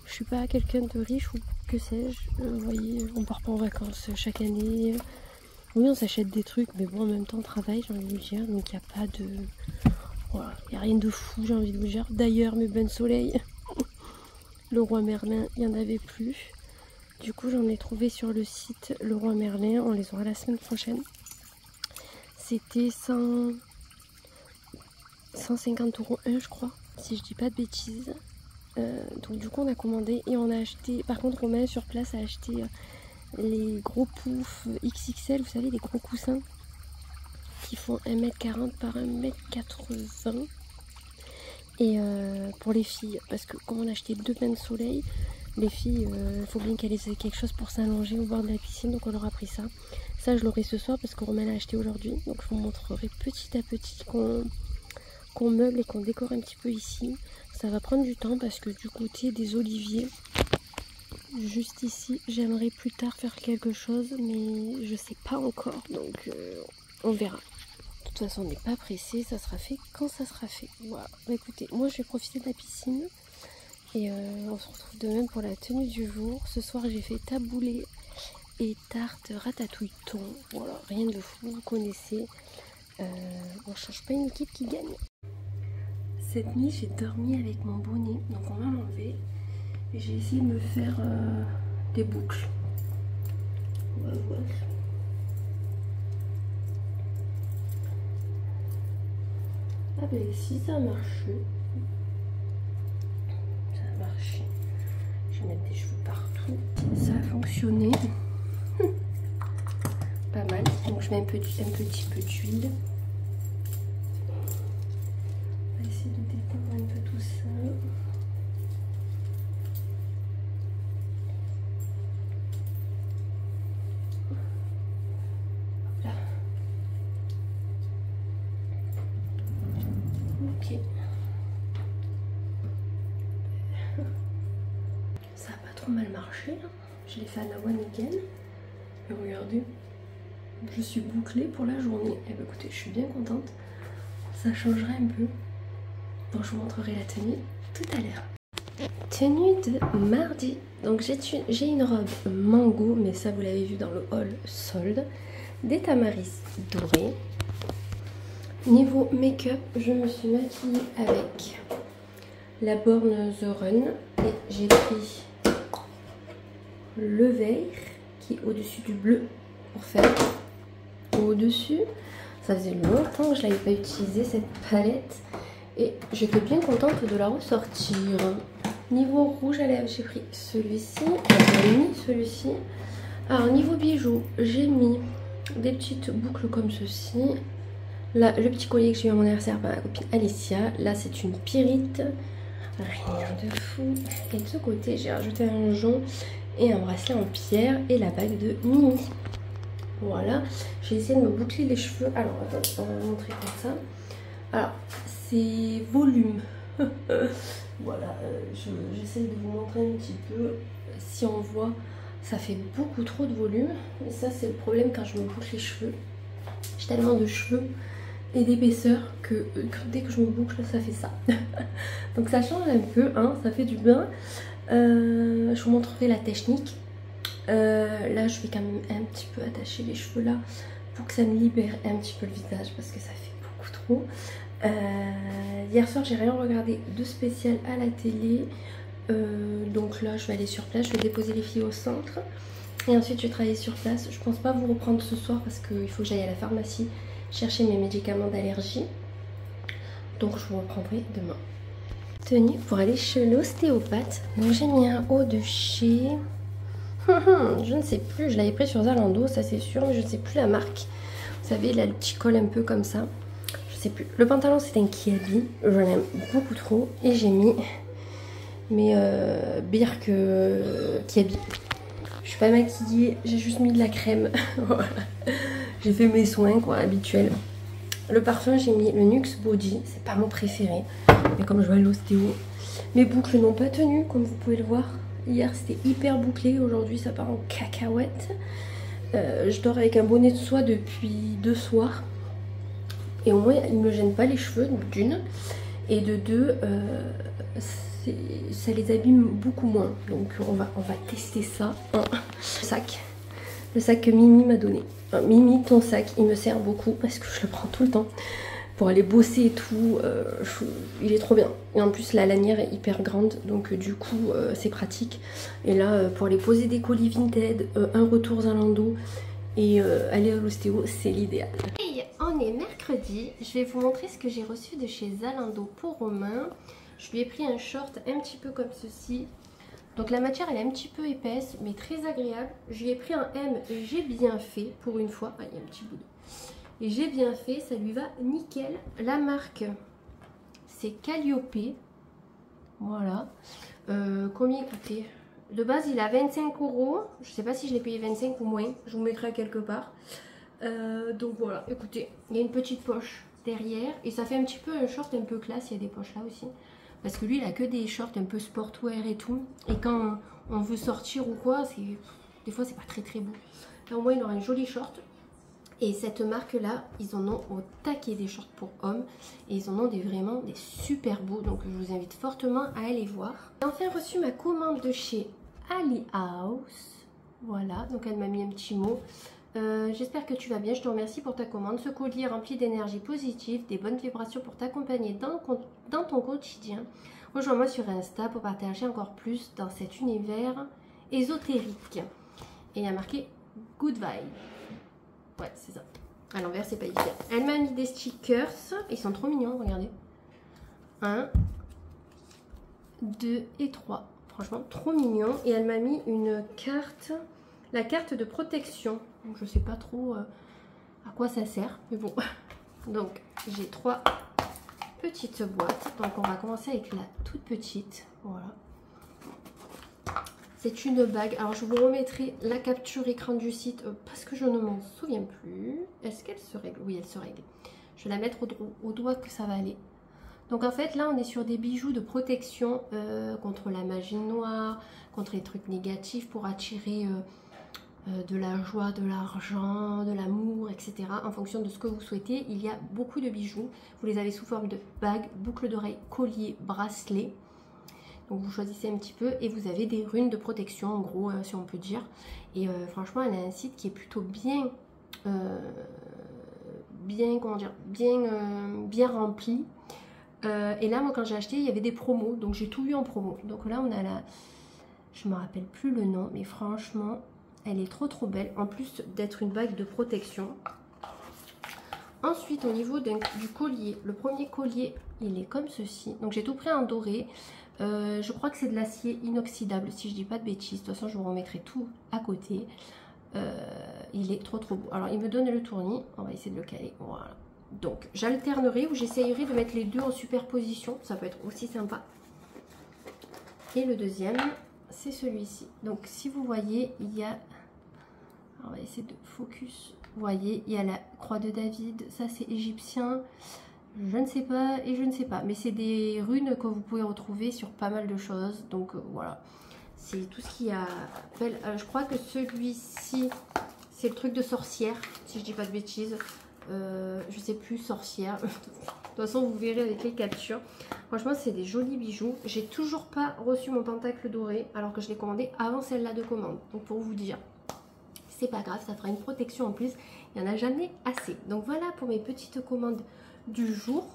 Je suis pas quelqu'un de riche ou que sais-je. Vous voyez, on part pas en vacances chaque année. Oui, on s'achète des trucs, mais bon, en même temps, on travaille, j'ai envie de vous dire. Donc, il n'y a pas de... Voilà, il n'y a rien de fou, j'ai envie de vous dire. D'ailleurs, mes bains de soleil, le Roi Merlin, il n'y en avait plus. Du coup, j'en ai trouvé sur le site le Roi Merlin. On les aura la semaine prochaine. C'était 150 € un, je crois, si je dis pas de bêtises. Donc du coup on a commandé et on a acheté, par contre Romain sur place a acheté les gros poufs XXL, vous savez, les gros coussins qui font 1m40 par 1m80 et pour les filles, parce que comme on a acheté 2 bains de soleil, les filles, il faut bien qu'elles aient quelque chose pour s'allonger au bord de la piscine, donc on leur a pris ça. Ça je l'aurai ce soir parce que Romain l'a acheté aujourd'hui, donc je vous montrerai petit à petit qu'on meuble et qu'on décore un petit peu ici. Ça va prendre du temps parce que du côté des oliviers, juste ici, j'aimerais plus tard faire quelque chose, mais je sais pas encore, donc on verra. De toute façon, on n'est pas pressé, ça sera fait quand ça sera fait. Voilà. Bah, écoutez, moi je vais profiter de la piscine et on se retrouve demain pour la tenue du jour. Ce soir, j'ai fait taboulé et tarte ratatouille thon. Voilà, rien de fou, vous connaissez. On change pas une équipe qui gagne. Cette nuit, j'ai dormi avec mon bonnet, donc on m'a enlevé. Et j'ai essayé de me faire des boucles. On va voir. Ah ben si ça a marché. Ça a marché. Je vais mettre des cheveux partout. Ça a fonctionné. Pas mal. Donc je mets un petit peu d'huile. On va essayer de détendre un peu tout ça. Là. Ok. Ça a pas trop mal marché là. Je l'ai fait à la one again. Et regardez, je suis bouclée pour la journée. Et bien écoutez, je suis bien contente. Ça changerait un peu. Donc je vous montrerai la tenue tout à l'heure. Tenue de mardi. Donc j'ai une robe mango, mais ça vous l'avez vu dans le haul solde. Des tamaris dorés. Niveau make-up, je me suis maquillée avec la borne The Run. Et j'ai pris le vert qui est au-dessus du bleu pour faire au-dessus. Ça faisait longtemps que je n'avais pas utilisé cette palette. Et j'étais bien contente de la ressortir. Niveau rouge à lèvres, j'ai pris celui-ci. J'ai mis celui-ci. Alors niveau bijoux, j'ai mis des petites boucles comme ceci. Là, le petit collier que j'ai eu à mon anniversaire par ma copine Alicia. Là, c'est une pyrite. Rien de fou. Et de ce côté, j'ai rajouté un jonc et un bracelet en pierre et la bague de Mini. Voilà. J'ai essayé de me boucler les cheveux. Alors, attends, on va montrer comme ça. Alors, c'est volume. Voilà, j'essaie de vous montrer un petit peu. Si on voit, ça fait beaucoup trop de volume. Et ça, c'est le problème quand je me boucle les cheveux. J'ai tellement de cheveux et d'épaisseur que dès que je me boucle, ça fait ça. Donc ça change un peu, hein, ça fait du bien. Je vous montrerai la technique. Là, je vais quand même un petit peu attacher les cheveux là pour que ça me libère un petit peu le visage parce que ça fait beaucoup trop. Hier soir j'ai rien regardé de spécial à la télé. Donc là je vais aller sur place, je vais déposer les filles au centre. Et ensuite je vais travailler sur place. Je pense pas vous reprendre ce soir parce qu'il faut que j'aille à la pharmacie chercher mes médicaments d'allergie. Donc je vous reprendrai demain. Tenue pour aller chez l'ostéopathe. Donc j'ai mis un haut de chez... je ne sais plus, je l'avais pris sur Zalando, ça c'est sûr, mais je ne sais plus la marque. Vous savez, il a le petit col un peu comme ça. Je sais plus. Le pantalon c'est un Kiabi, j'en aime beaucoup trop. Et j'ai mis mes Birk Kiabi. Je suis pas maquillée, j'ai juste mis de la crème. Voilà. J'ai fait mes soins quoi, habituels. Le parfum, j'ai mis le Nuxe Body, c'est pas mon préféré. Mais comme je vais à l'ostéo, mes boucles n'ont pas tenu, comme vous pouvez le voir. Hier c'était hyper bouclé, aujourd'hui ça part en cacahuète. Je dors avec un bonnet de soie depuis 2 soirs. Et au moins il ne me gêne pas les cheveux, d'une. Et de deux, ça les abîme beaucoup moins. Donc on va tester ça. Le sac que Mimi m'a donné. Mimi, ton sac, il me sert beaucoup parce que je le prends tout le temps pour aller bosser et tout. Il est trop bien. Et en plus, la lanière est hyper grande, donc du coup, c'est pratique. Et là, pour aller poser des colis Vinted, un retour Zalando et aller à l'ostéo, c'est l'idéal. Hey, on est mercredi. Je vais vous montrer ce que j'ai reçu de chez Zalando pour Romain. Je lui ai pris un short un petit peu comme ceci. Donc la matière elle est un petit peu épaisse mais très agréable. Je lui ai pris un M, j'ai bien fait pour une fois. Ah, il y a un petit bout de... Et j'ai bien fait, ça lui va nickel. La marque c'est Calliope. Voilà. Combien il coûtait? De base il a 25 €. Je sais pas si je l'ai payé 25 ou moins. Je vous mettrai quelque part. Donc voilà, écoutez, il y a une petite poche derrière. Et ça fait un petit peu un short un peu classe. Il y a des poches là aussi. Parce que lui, il a que des shorts un peu sportwear et tout. Et quand on veut sortir ou quoi, des fois, c'est pas très très beau. Là, au moins, il aura un joli short. Et cette marque-là, ils en ont au taquet des shorts pour hommes. Et ils en ont vraiment des super beaux. Donc, je vous invite fortement à aller voir. J'ai enfin reçu ma commande de chez Ali House. Voilà, donc elle m'a mis un petit mot. J'espère que tu vas bien, je te remercie pour ta commande. Ce colis est rempli d'énergie positive, des bonnes vibrations pour t'accompagner dans ton quotidien. Rejoins-moi sur Insta pour partager encore plus dans cet univers ésotérique. Et il y a marqué Good Vibe. Ouais, c'est ça. À l'envers, c'est pas évident. Elle m'a mis des stickers. Ils sont trop mignons, regardez. 1, 2 et 3. Franchement, trop mignon. Et elle m'a mis une carte, la carte de protection. Donc, je sais pas trop à quoi ça sert, mais bon. Donc, j'ai 3 petites boîtes. Donc, on va commencer avec la toute petite. Voilà. C'est une bague. Alors, je vous remettrai la capture écran du site parce que je ne m'en souviens plus. Est-ce qu'elle se règle? Oui, elle se règle. Je vais la mettre au doigt que ça va aller. Donc, en fait, là, on est sur des bijoux de protection contre la magie noire, contre les trucs négatifs pour attirer... de la joie, de l'argent, de l'amour, etc. En fonction de ce que vous souhaitez, il y a beaucoup de bijoux. Vous les avez sous forme de bagues, boucles d'oreilles, colliers, bracelets. Donc vous choisissez un petit peu et vous avez des runes de protection, en gros, si on peut dire. Et franchement, elle a un site qui est plutôt bien rempli. Et là, moi, quand j'ai acheté, il y avait des promos, donc j'ai tout eu en promo. Donc là, on a la... Je ne me rappelle plus le nom, mais franchement... Elle est trop belle, en plus d'être une bague de protection. Ensuite, au niveau du collier, le premier collier, il est comme ceci. Donc j'ai tout pris en doré. Je crois que c'est de l'acier inoxydable, si je dis pas de bêtises. De toute façon, je vous remettrai tout à côté. Il est trop beau. Alors, il me donne le tournis. On va essayer de le caler. Voilà. Donc, j'alternerai ou j'essayerai de mettre les deux en superposition. Ça peut être aussi sympa. Et le deuxième... c'est celui-ci. Donc si vous voyez, il y a... on va essayer de focus. Vous voyez, il y a la croix de David. Ça, c'est égyptien. Je ne sais pas et je ne sais pas. Mais c'est des runes que vous pouvez retrouver sur pas mal de choses. Donc voilà. C'est tout ce qui appelle... je crois que celui-ci, c'est le truc de sorcière. Si je dis pas de bêtises. Je sais plus, sorcière. De toute façon, vous verrez avec les captures. Franchement, c'est des jolis bijoux. J'ai toujours pas reçu mon pentacle doré, alors que je l'ai commandé avant celle-là de commande. Donc, pour vous dire, c'est pas grave, ça fera une protection en plus. il n'y en a jamais assez. Donc voilà pour mes petites commandes du jour.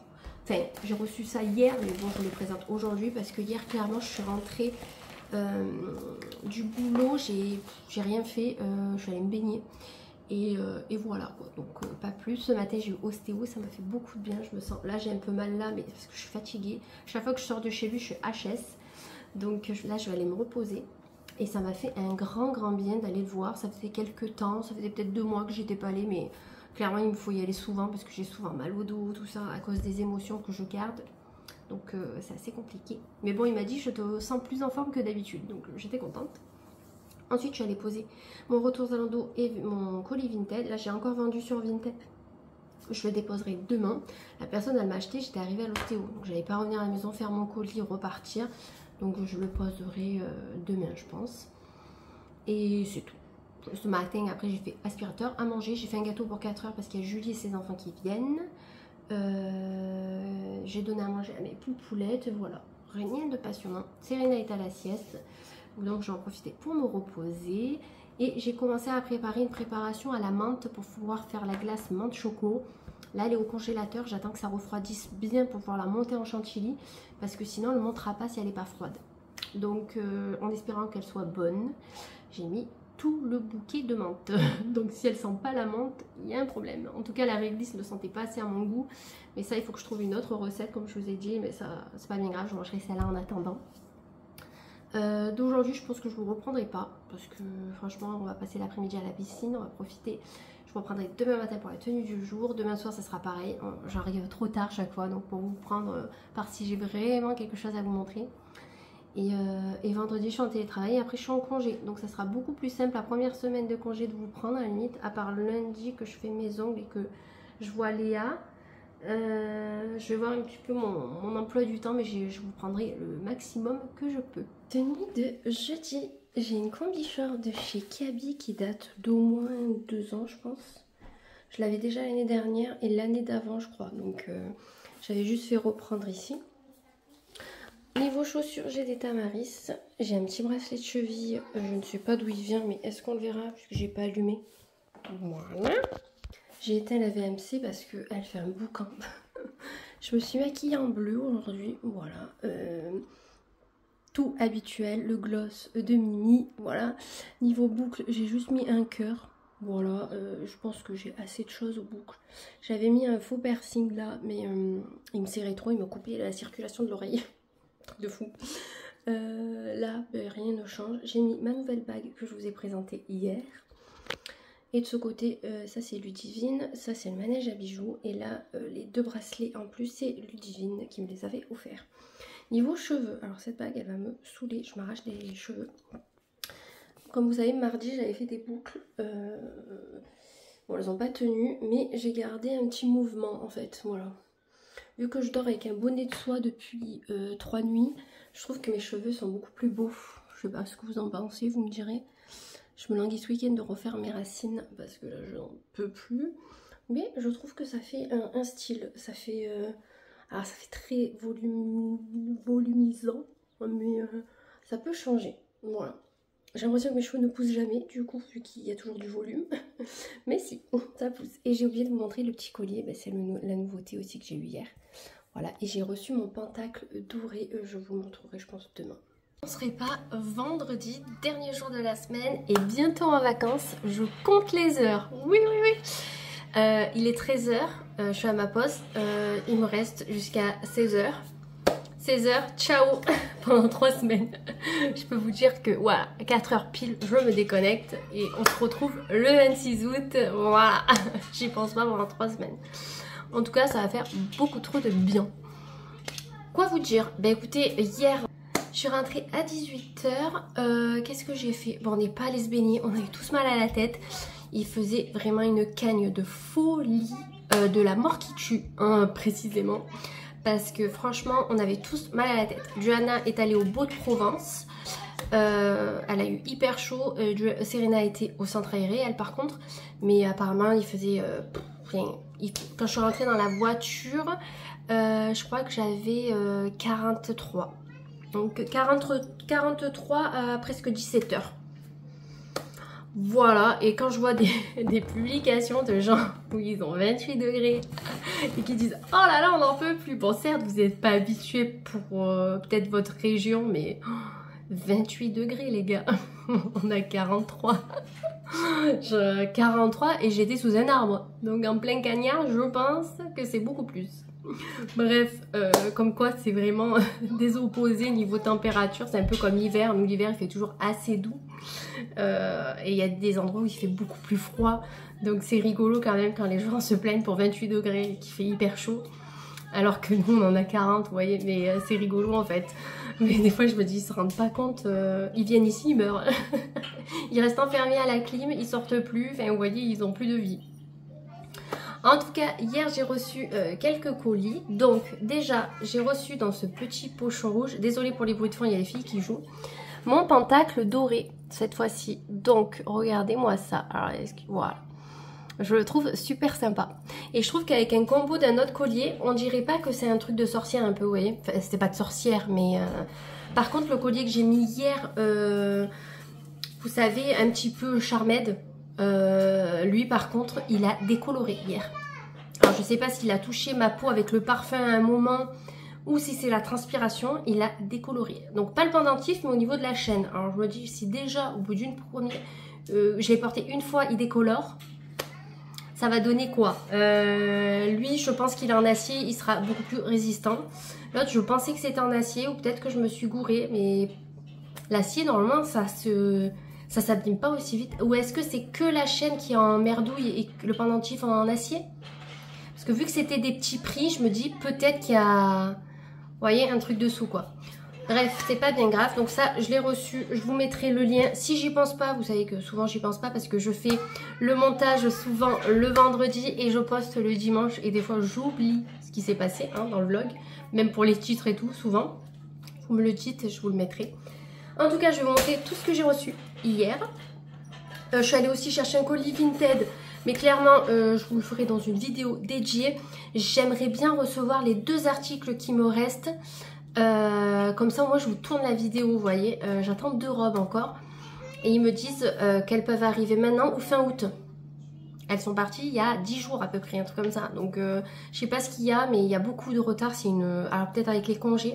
Enfin, j'ai reçu ça hier, mais bon, je le présente aujourd'hui parce que hier, clairement, je suis rentrée du boulot, j'ai rien fait, je suis allée me baigner. Et voilà quoi, donc pas plus. Ce matin j'ai eu ostéo, ça m'a fait beaucoup de bien. Je me sens, là j'ai un peu mal là, mais parce que je suis fatiguée. Chaque fois que je sors de chez lui, je suis HS. Donc là je vais aller me reposer. Et ça m'a fait un grand bien d'aller le voir. Ça faisait quelques temps, ça faisait peut-être 2 mois que j'étais pas allée, mais clairement il me faut y aller souvent parce que j'ai souvent mal au dos, tout ça, à cause des émotions que je garde. Donc c'est assez compliqué. Mais bon, il m'a dit je te sens plus en forme que d'habitude, donc j'étais contente. Ensuite, je suis allée poser mon retour Zalando et mon colis Vinted. Là, j'ai encore vendu sur Vinted. Je le déposerai demain. La personne, elle m'a acheté, j'étais arrivée à l'ostéo. Donc, je n'allais pas revenir à la maison, faire mon colis, repartir. Donc, je le poserai demain, je pense. Et c'est tout. Ce matin, après, j'ai fait aspirateur à manger. J'ai fait un gâteau pour 4 heures parce qu'il y a Julie et ses enfants qui viennent. J'ai donné à manger à mes poupoulettes. Voilà, rien de passionnant. Serena est à la sieste. Donc j'en profitais pour me reposer et j'ai commencé à préparer une préparation à la menthe pour pouvoir faire la glace menthe choco. Là elle est au congélateur, j'attends que ça refroidisse bien pour pouvoir la monter en chantilly parce que sinon elle ne montera pas si elle n'est pas froide. Donc en espérant qu'elle soit bonne, j'ai mis tout le bouquet de menthe. Donc si elle sent pas la menthe, il y a un problème. En tout cas la réglisse ne sentait pas assez à mon goût, mais ça il faut que je trouve une autre recette comme je vous ai dit, mais ça c'est pas bien grave, je mangerai celle-là en attendant. D'aujourd'hui je pense que je ne vous reprendrai pas parce que franchement on va passer l'après-midi à la piscine, on va profiter. Je vous reprendrai demain matin pour la tenue du jour, demain soir ça sera pareil, j'arrive trop tard chaque fois donc pour vous prendre par si j'ai vraiment quelque chose à vous montrer. Et vendredi je suis en télétravail et après je suis en congé, donc ça sera beaucoup plus simple la première semaine de congé de vous prendre à la limite, à part le lundi que je fais mes ongles et que je vois Léa. Je vais voir un petit peu mon emploi du temps, mais je vous prendrai le maximum que je peux. Tenue de jeudi, j'ai une combi short de chez Kaby qui date d'au moins 2 ans je pense. Je l'avais déjà l'année dernière et l'année d'avant je crois, donc j'avais juste fait reprendre ici. Niveau chaussures, j'ai des Tamaris, j'ai un petit bracelet de cheville, je ne sais pas d'où il vient, mais est-ce qu'on le verra puisque j'ai pas allumé. Voilà. J'ai éteint la VMC parce qu'elle fait un boucan. Je me suis maquillée en bleu aujourd'hui, voilà. Tout habituel, le gloss de Mimi, voilà. Niveau boucle, j'ai juste mis un cœur, voilà. Je pense que j'ai assez de choses aux boucles. J'avais mis un faux piercing là, mais il me serrait trop, il me coupait la circulation de l'oreille. Truc de fou. Là, rien ne change. J'ai mis ma nouvelle bague que je vous ai présentée hier. Et de ce côté, ça c'est Ludivine, ça c'est le manège à bijoux. Et là, les 2 bracelets en plus, c'est Ludivine qui me les avait offerts. Niveau cheveux, alors cette bague, elle va me saouler, je m'arrache des cheveux. Comme vous savez, mardi, j'avais fait des boucles. Bon, elles n'ont pas tenu, mais j'ai gardé un petit mouvement en fait, voilà. Vu que je dors avec un bonnet de soie depuis 3 nuits, je trouve que mes cheveux sont beaucoup plus beaux. Je sais pas ce que vous en pensez, vous me direz. Je me languis ce week-end de refaire mes racines parce que là je n'en peux plus. Mais je trouve que ça fait un style. Ça fait, alors ça fait très volumisant, mais ça peut changer. Voilà. J'ai l'impression que mes cheveux ne poussent jamais, du coup, vu qu'il y a toujours du volume. Mais si, ça pousse. Et j'ai oublié de vous montrer le petit collier. Ben, c'est la nouveauté aussi que j'ai eu hier. Voilà. Et j'ai reçu mon pentacle doré. Je vous montrerai, je pense, demain. On serait pas vendredi, dernier jour de la semaine et bientôt en vacances. Je compte les heures. Oui. Il est 13 h. Je suis à ma poste. Il me reste jusqu'à 16 h. 16 h, ciao pendant 3 semaines. Je peux vous dire que voilà, 4 h pile, je me déconnecte et on se retrouve le 26 août. Voilà, j'y pense pas pendant 3 semaines. En tout cas, ça va faire beaucoup trop de bien. Quoi vous dire? Ben écoutez, hier, je suis rentrée à 18 h. Qu'est-ce que j'ai fait? Bon, on n'est pas allé se baigner, on avait tous mal à la tête. Il faisait vraiment une cagne de folie, de la mort qui tue, hein, précisément. Parce que franchement, on avait tous mal à la tête. Johanna est allée au Beau de Provence. Elle a eu hyper chaud. Serena a été au centre aéré, elle par contre. Mais apparemment, il faisait rien. Quand je suis rentrée dans la voiture, je crois que j'avais 43. Donc 43 à presque 17 h. Voilà, et quand je vois des publications de gens où ils ont 28 degrés et qui disent oh là là on n'en peut plus. Bon certes vous n'êtes pas habitués pour peut-être votre région, mais 28 degrés les gars, on a 43. 43 et j'étais sous un arbre, donc en plein cagnard je pense que c'est beaucoup plus. Bref, comme quoi c'est vraiment des opposés niveau température, c'est un peu comme l'hiver. Nous l'hiver il fait toujours assez doux et il y a des endroits où il fait beaucoup plus froid, donc c'est rigolo quand même quand les gens se plaignent pour 28 degrés et qu'il fait hyper chaud alors que nous on en a 40, vous voyez, mais c'est rigolo en fait. Mais des fois je me dis ils se rendent pas compte, ils viennent ici, ils meurent. Ils restent enfermés à la clim, ils sortent plus, enfin vous voyez ils ont plus de vie. En tout cas, hier j'ai reçu quelques colis. Donc déjà, j'ai reçu dans ce petit pochon rouge, désolée pour les bruits de fond, il y a les filles qui jouent, mon pentacle doré cette fois-ci. Donc regardez-moi ça. Alors, voilà. Je le trouve super sympa. Et je trouve qu'avec un combo d'un autre collier, on dirait pas que c'est un truc de sorcière un peu, vous voyez. Enfin, c'était pas de sorcière, mais... Par contre, le collier que j'ai mis hier, vous savez, un petit peu Charmed, lui par contre il a décoloré hier. Alors je sais pas s'il a touché ma peau avec le parfum à un moment ou si c'est la transpiration, il a décoloré. Donc pas le pendentif mais au niveau de la chaîne. Alors je me dis si déjà au bout d'une première, je l'ai porté une fois, il décolore, ça va donner quoi? Lui je pense qu'il est en acier, il sera beaucoup plus résistant. L'autre je pensais que c'était en acier ou peut-être que je me suis gourée, mais l'acier normalement ça s'abîme pas aussi vite. Ou est-ce que c'est que la chaîne qui est en merdouille et le pendentif en acier? Parce que vu que c'était des petits prix, je me dis peut-être qu'il y a, vous voyez, un truc dessous quoi. Bref, c'est pas bien grave. Donc ça, je l'ai reçu. Je vous mettrai le lien. Si j'y pense pas, vous savez que souvent j'y pense pas parce que je fais le montage souvent le vendredi et je poste le dimanche. Et des fois j'oublie ce qui s'est passé hein, dans le vlog. Même pour les titres et tout, souvent. Vous me le dites et je vous le mettrai. En tout cas, je vais vous montrer tout ce que j'ai reçu hier. Je suis allée aussi chercher un colis Vinted. Mais clairement, je vous le ferai dans une vidéo dédiée. J'aimerais bien recevoir les 2 articles qui me restent. Comme ça, moi, je vous tourne la vidéo, vous voyez. J'attends 2 robes encore. Et ils me disent qu'elles peuvent arriver maintenant ou fin août. Elles sont parties il y a 10 jours à peu près, un truc comme ça. Donc, je sais pas ce qu'il y a, mais il y a beaucoup de retard. C'est une... Alors, peut-être avec les congés.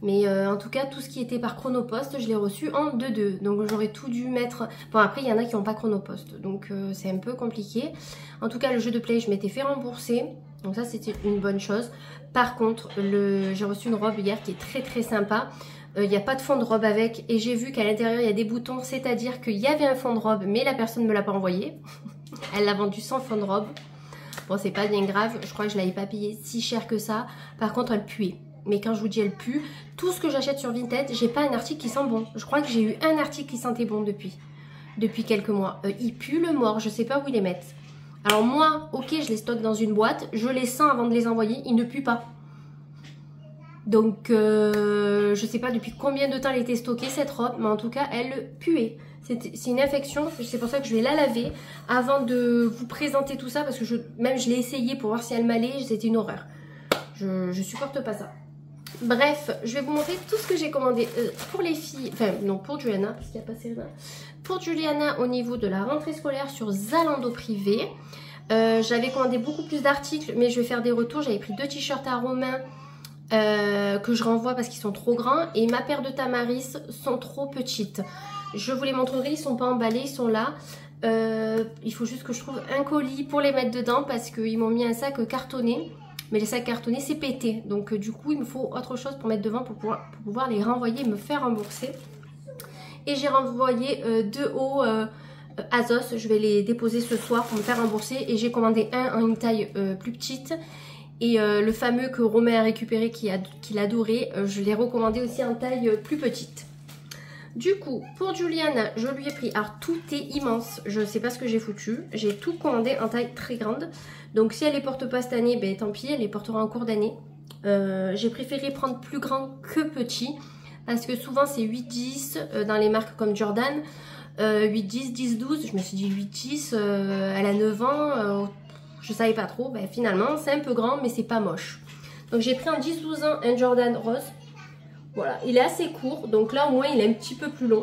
Mais en tout cas, tout ce qui était par Chronopost, je l'ai reçu en 2-2. Donc j'aurais tout dû mettre... Bon après, il y en a qui n'ont pas Chronopost. Donc c'est un peu compliqué. En tout cas, le jeu de play, je m'étais fait rembourser. Donc ça, c'était une bonne chose. Par contre, j'ai reçu une robe hier qui est très très sympa. Il n'y a pas de fond de robe avec. Et j'ai vu qu'à l'intérieur, il y a des boutons. C'est-à-dire qu'il y avait un fond de robe, mais la personne ne me l'a pas envoyé. Elle l'a vendu sans fond de robe. Bon, c'est pas bien grave. Je crois que je ne l'avais pas payé si cher que ça. Par contre, elle puait. Mais quand je vous dis elle pue, tout ce que j'achète sur Vinted, j'ai pas un article qui sent bon. Je crois que j'ai eu un article qui sentait bon depuis quelques mois. Il pue le mort, je sais pas où ils les mettent. Alors moi, ok, je les stocke dans une boîte, je les sens avant de les envoyer, ils ne puent pas. Donc je sais pas depuis combien de temps elle était stockée cette robe, mais en tout cas elle puait. C'est une infection, c'est pour ça que je vais la laver avant de vous présenter tout ça, parce que même je l'ai essayé pour voir si elle m'allait, c'était une horreur. Je supporte pas ça. Bref, je vais vous montrer tout ce que j'ai commandé pour les filles, enfin non pour Juliana, parce qu'il n'y a pas Serena. Pour Juliana au niveau de la rentrée scolaire sur Zalando privé. J'avais commandé beaucoup plus d'articles, mais je vais faire des retours. J'avais pris 2 t-shirts à Romain que je renvoie parce qu'ils sont trop grands. Et ma paire de Tamaris sont trop petites. Je vous les montrerai, ils sont pas emballés, ils sont là. Il faut juste que je trouve un colis pour les mettre dedans parce qu'ils m'ont mis un sac cartonné. Mais les sacs cartonnés c'est pété, donc du coup il me faut autre chose pour mettre devant pour pouvoir les renvoyer et me faire rembourser. Et j'ai renvoyé 2 hauts Azos, je vais les déposer ce soir pour me faire rembourser. Et j'ai commandé un en une taille plus petite. Et le fameux que Romain a récupéré qu'il adorait, je l'ai recommandé aussi en taille plus petite. Du coup, pour Juliana, je lui ai pris... Alors, tout est immense. Je ne sais pas ce que j'ai foutu. J'ai tout commandé en taille très grande. Donc, si elle les porte pas cette année, ben tant pis, elle les portera en cours d'année. J'ai préféré prendre plus grand que petit. Parce que souvent, c'est 8-10 dans les marques comme Jordan. 8-10, 10-12. Je me suis dit 8-10, elle a 9 ans. Je savais pas trop. Ben, finalement, c'est un peu grand, mais c'est pas moche. Donc, j'ai pris en 10-12 ans un Jordan rose. Voilà, il est assez court, donc là au moins il est un petit peu plus long.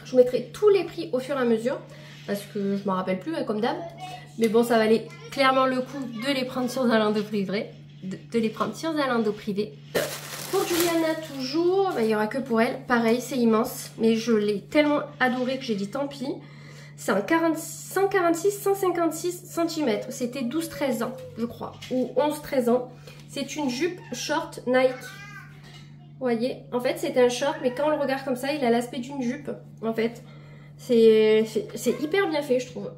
Je Je vous mettrai tous les prix au fur et à mesure parce que je m'en rappelle plus hein, comme d'hab. Mais bon, ça valait clairement le coup de les prendre sur Zalando privé. De les prendre sur Zalando privé. Pour Juliana toujours, bah, il n'y aura que pour elle. Pareil, c'est immense. Mais je l'ai tellement adoré que j'ai dit tant pis. C'est un 146-156 cm. C'était 12-13 ans, je crois. Ou 11-13 ans. C'est une jupe short Nike. Vous voyez, en fait c'est un short, mais quand on le regarde comme ça, il a l'aspect d'une jupe. En fait, c'est hyper bien fait, je trouve.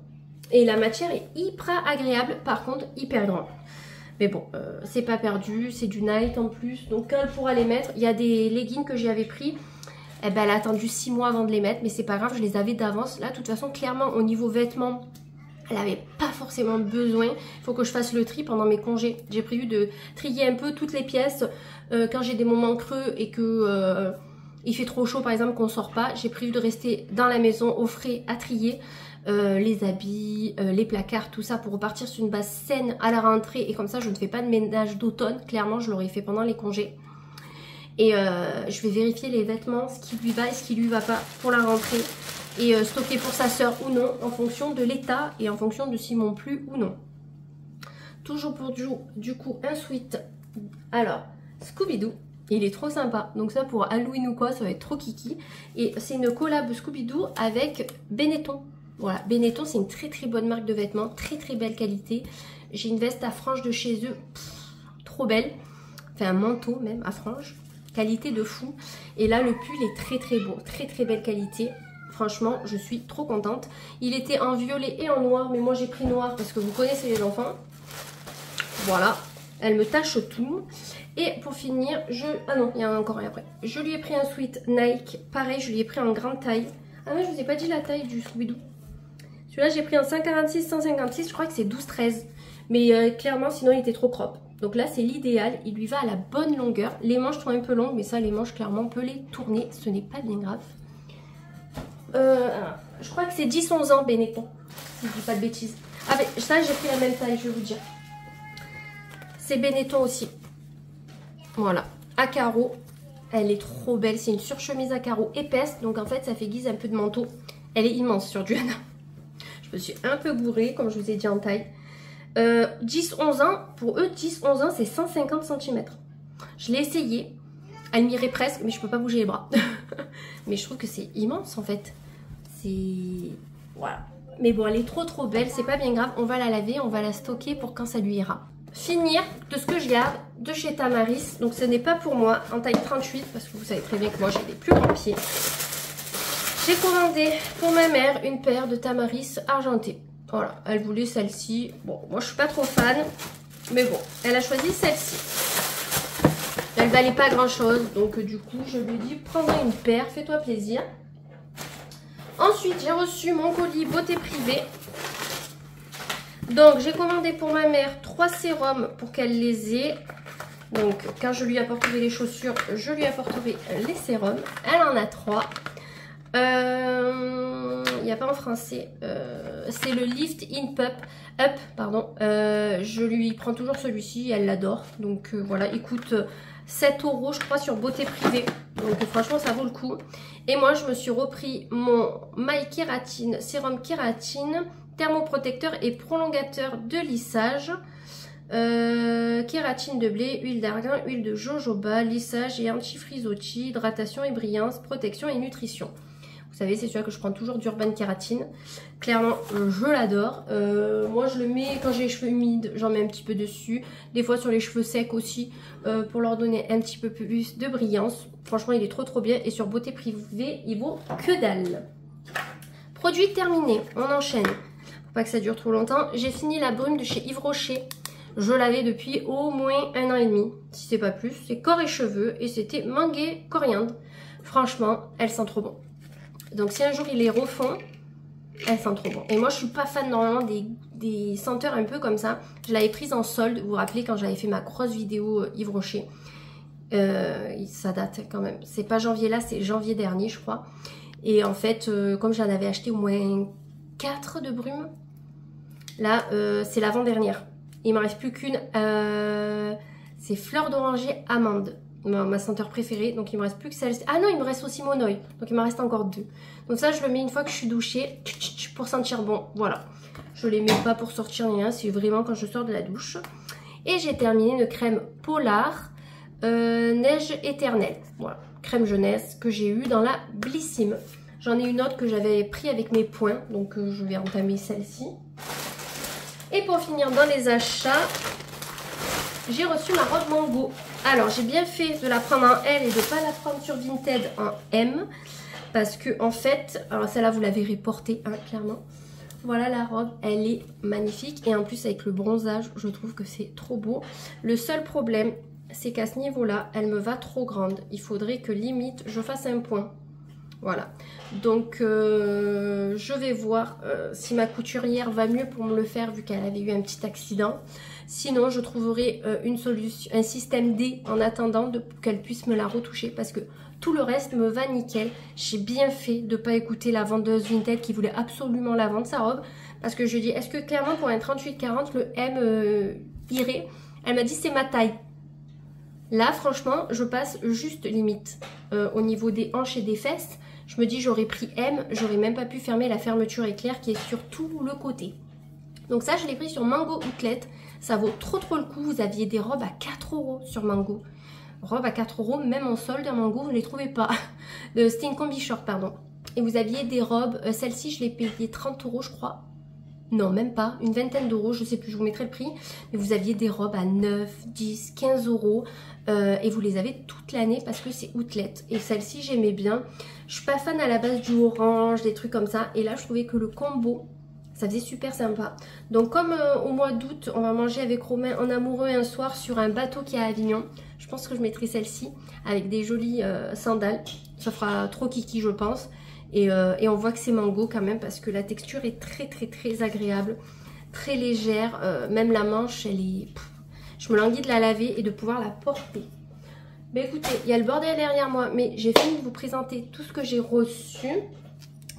Et la matière est hyper agréable, par contre hyper grande. Mais bon, c'est pas perdu, c'est du Nike en plus. Donc quand elle pourra les mettre, il y a des leggings que j'y avais pris. Eh ben, elle a attendu 6 mois avant de les mettre, mais c'est pas grave, je les avais d'avance. Là, de toute façon, clairement, au niveau vêtements, elle n'avait pas forcément besoin. Il faut que je fasse le tri pendant mes congés. J'ai prévu de trier un peu toutes les pièces quand j'ai des moments creux et que il fait trop chaud, par exemple, qu'on ne sort pas. J'ai prévu de rester dans la maison au frais à trier les habits, les placards, tout ça pour repartir sur une base saine à la rentrée. Et comme ça, je ne fais pas de ménage d'automne. Clairement, je l'aurais fait pendant les congés. Et je vais vérifier les vêtements, ce qui lui va et ce qui lui va pas pour la rentrée. Et stocker pour sa soeur ou non, en fonction de l'état et en fonction de s'ils m'ont plu ou non. Toujours pour du coup un sweat. Alors, Scooby-Doo, il est trop sympa. Donc ça pour Halloween ou quoi, ça va être trop kiki. Et c'est une collab Scooby-Doo avec Benetton. Voilà, Benetton c'est une très très bonne marque de vêtements, très très belle qualité. J'ai une veste à franges de chez eux, trop belle. Enfin un manteau même à franges, qualité de fou. Et là le pull est très très beau, très très belle qualité. Franchement, je suis trop contente. Il était en violet et en noir, mais moi j'ai pris noir parce que vous connaissez les enfants. Voilà, elle me tâche tout. Et pour finir, ah non, il y en a encore un après. Je lui ai pris un sweat Nike. Pareil, je lui ai pris en grande taille. Ah mais je vous ai pas dit la taille du Scooby-Doo. Celui-là, j'ai pris un 146-156. Je crois que c'est 12-13. Mais clairement, sinon, il était trop crop. Donc là, c'est l'idéal. Il lui va à la bonne longueur. Les manches sont un peu longues, mais ça, les manches, clairement, on peut les tourner. Ce n'est pas bien grave. Je crois que c'est 10-11 ans Benetton, si je dis pas de bêtises. Ah mais ça j'ai pris la même taille, je vais vous dire. C'est Benetton aussi. Voilà, à carreaux. Elle est trop belle, c'est une surchemise à carreaux épaisse. Donc en fait ça fait guise un peu de manteau. Elle est immense sur Diana. Je me suis un peu bourrée comme je vous ai dit en taille. 10-11 ans, pour eux 10-11 ans c'est 150 cm. Je l'ai essayé. Elle m'irait presque, mais je peux pas bouger les bras. Mais je trouve que c'est immense en fait. Voilà. Mais bon, elle est trop belle, c'est pas bien grave. On va la laver, on va la stocker pour quand ça lui ira. Finir de ce que je garde de chez Tamaris. Donc ce n'est pas pour moi, en taille 38, parce que vous savez très bien que moi j'ai des plus grands pieds. J'ai commandé pour ma mère une paire de Tamaris argentées. Voilà, elle voulait celle-ci. Bon, moi je suis pas trop fan, mais bon, elle a choisi celle-ci. Elle valait pas grand chose, donc du coup je lui ai dit prends-moi une paire, fais-toi plaisir. Ensuite j'ai reçu mon colis beauté privée. Donc j'ai commandé pour ma mère 3 sérums pour qu'elle les ait. Donc quand je lui apporterai les chaussures, je lui apporterai les sérums. Elle en a 3. Il n'y a pas en français. C'est le Lift In Up, pardon. Je lui prends toujours celui-ci, elle l'adore. Donc voilà, il coûte 7 € je crois sur beauté privée. Donc franchement ça vaut le coup. Et moi je me suis repris mon My Kératine, sérum kératine, thermoprotecteur et prolongateur de lissage. Kératine de blé, huile d'argan, huile de jojoba, lissage et anti-frisottis, hydratation et brillance, protection et nutrition. Vous savez, c'est celui-là que je prends toujours d'Urban Kératine. Clairement, je l'adore. Moi, je le mets quand j'ai les cheveux humides, j'en mets un petit peu dessus. Des fois sur les cheveux secs aussi, pour leur donner un petit peu plus de brillance. Franchement, il est trop bien. Et sur beauté privée, il vaut que dalle. Produit terminé, on enchaîne. Faut pas que ça dure trop longtemps. J'ai fini la brume de chez Yves Rocher. Je l'avais depuis au moins 1 an et demi, si c'est pas plus. C'est corps et cheveux et c'était mangue coriandre. Franchement, elle sent trop bon. Donc si un jour il les refont, elle sent trop bon. Et moi je suis pas fan normalement des senteurs un peu comme ça. Je l'avais prise en solde, vous vous rappelez quand j'avais fait ma grosse vidéo Yves Rocher. Ça date quand même. C'est pas janvier là, c'est janvier dernier je crois. Et en fait, comme j'en avais acheté au moins 4 de brume, là c'est l'avant-dernière. Il m'en reste plus qu'une. C'est fleur d'oranger amande. ma senteur préférée. Donc il me reste plus que celle-ci. Ah non, il me reste aussi mon oeil. Donc il me reste encore 2. Donc ça, je le mets une fois que je suis douchée pour sentir bon. Voilà. Je les mets pas pour sortir ni rien. C'est vraiment quand je sors de la douche. Et j'ai terminé une crème Polar Neige éternelle. Voilà. Crème jeunesse que j'ai eue dans la Blissim. J'en ai une autre que j'avais pris avec mes points. Donc je vais entamer celle-ci. Et pour finir dans les achats, j'ai reçu ma robe Mango. Alors j'ai bien fait de la prendre en L et de ne pas la prendre sur Vinted en M. Parce que en fait, alors celle-là vous la verrez portée hein, clairement. Voilà la robe, elle est magnifique. Et en plus avec le bronzage, je trouve que c'est trop beau. Le seul problème, c'est qu'à ce niveau-là, elle me va trop grande. Il faudrait que limite je fasse un point. Voilà. Donc je vais voir si ma couturière va mieux pour me le faire vu qu'elle avait eu un petit accident. Sinon je trouverai une solution, un système D en attendant qu'elle puisse me la retoucher parce que tout le reste me va nickel. J'ai bien fait de ne pas écouter la vendeuse Vinted qui voulait absolument la vendre sa robe. Parce que je dis, est-ce que clairement pour un 38-40 le M irait? Elle m'a dit c'est ma taille. Là franchement je passe juste limite au niveau des hanches et des fesses. Je me dis j'aurais pris M, j'aurais même pas pu fermer la fermeture éclair qui est sur tout le côté. Donc ça je l'ai pris sur Mango Outlet. Ça vaut trop le coup. Vous aviez des robes à 4 € sur Mango. Robes à 4 €, même en solde à Mango, vous ne les trouvez pas. C'était une combi short, pardon. Et vous aviez des robes, celle-ci je l'ai payée 30 € je crois. Non, même pas, une vingtaine d'euros, je sais plus, je vous mettrai le prix. Mais vous aviez des robes à 9, 10, 15 € et vous les avez toute l'année parce que c'est Outlet. Et celle-ci j'aimais bien. Je suis pas fan à la base du orange, des trucs comme ça. Et là je trouvais que le combo, ça faisait super sympa. Donc comme au mois d'août, on va manger avec Romain en amoureux un soir sur un bateau qui est à Avignon. Je pense que je mettrai celle-ci avec des jolies sandales. Ça fera trop kiki je pense. Et on voit que c'est Mango quand même parce que la texture est très agréable. Très légère. Même la manche, elle est... je me languis de la laver et de pouvoir la porter. Mais écoutez, il y a le bordel derrière moi. Mais j'ai fini de vous présenter tout ce que j'ai reçu.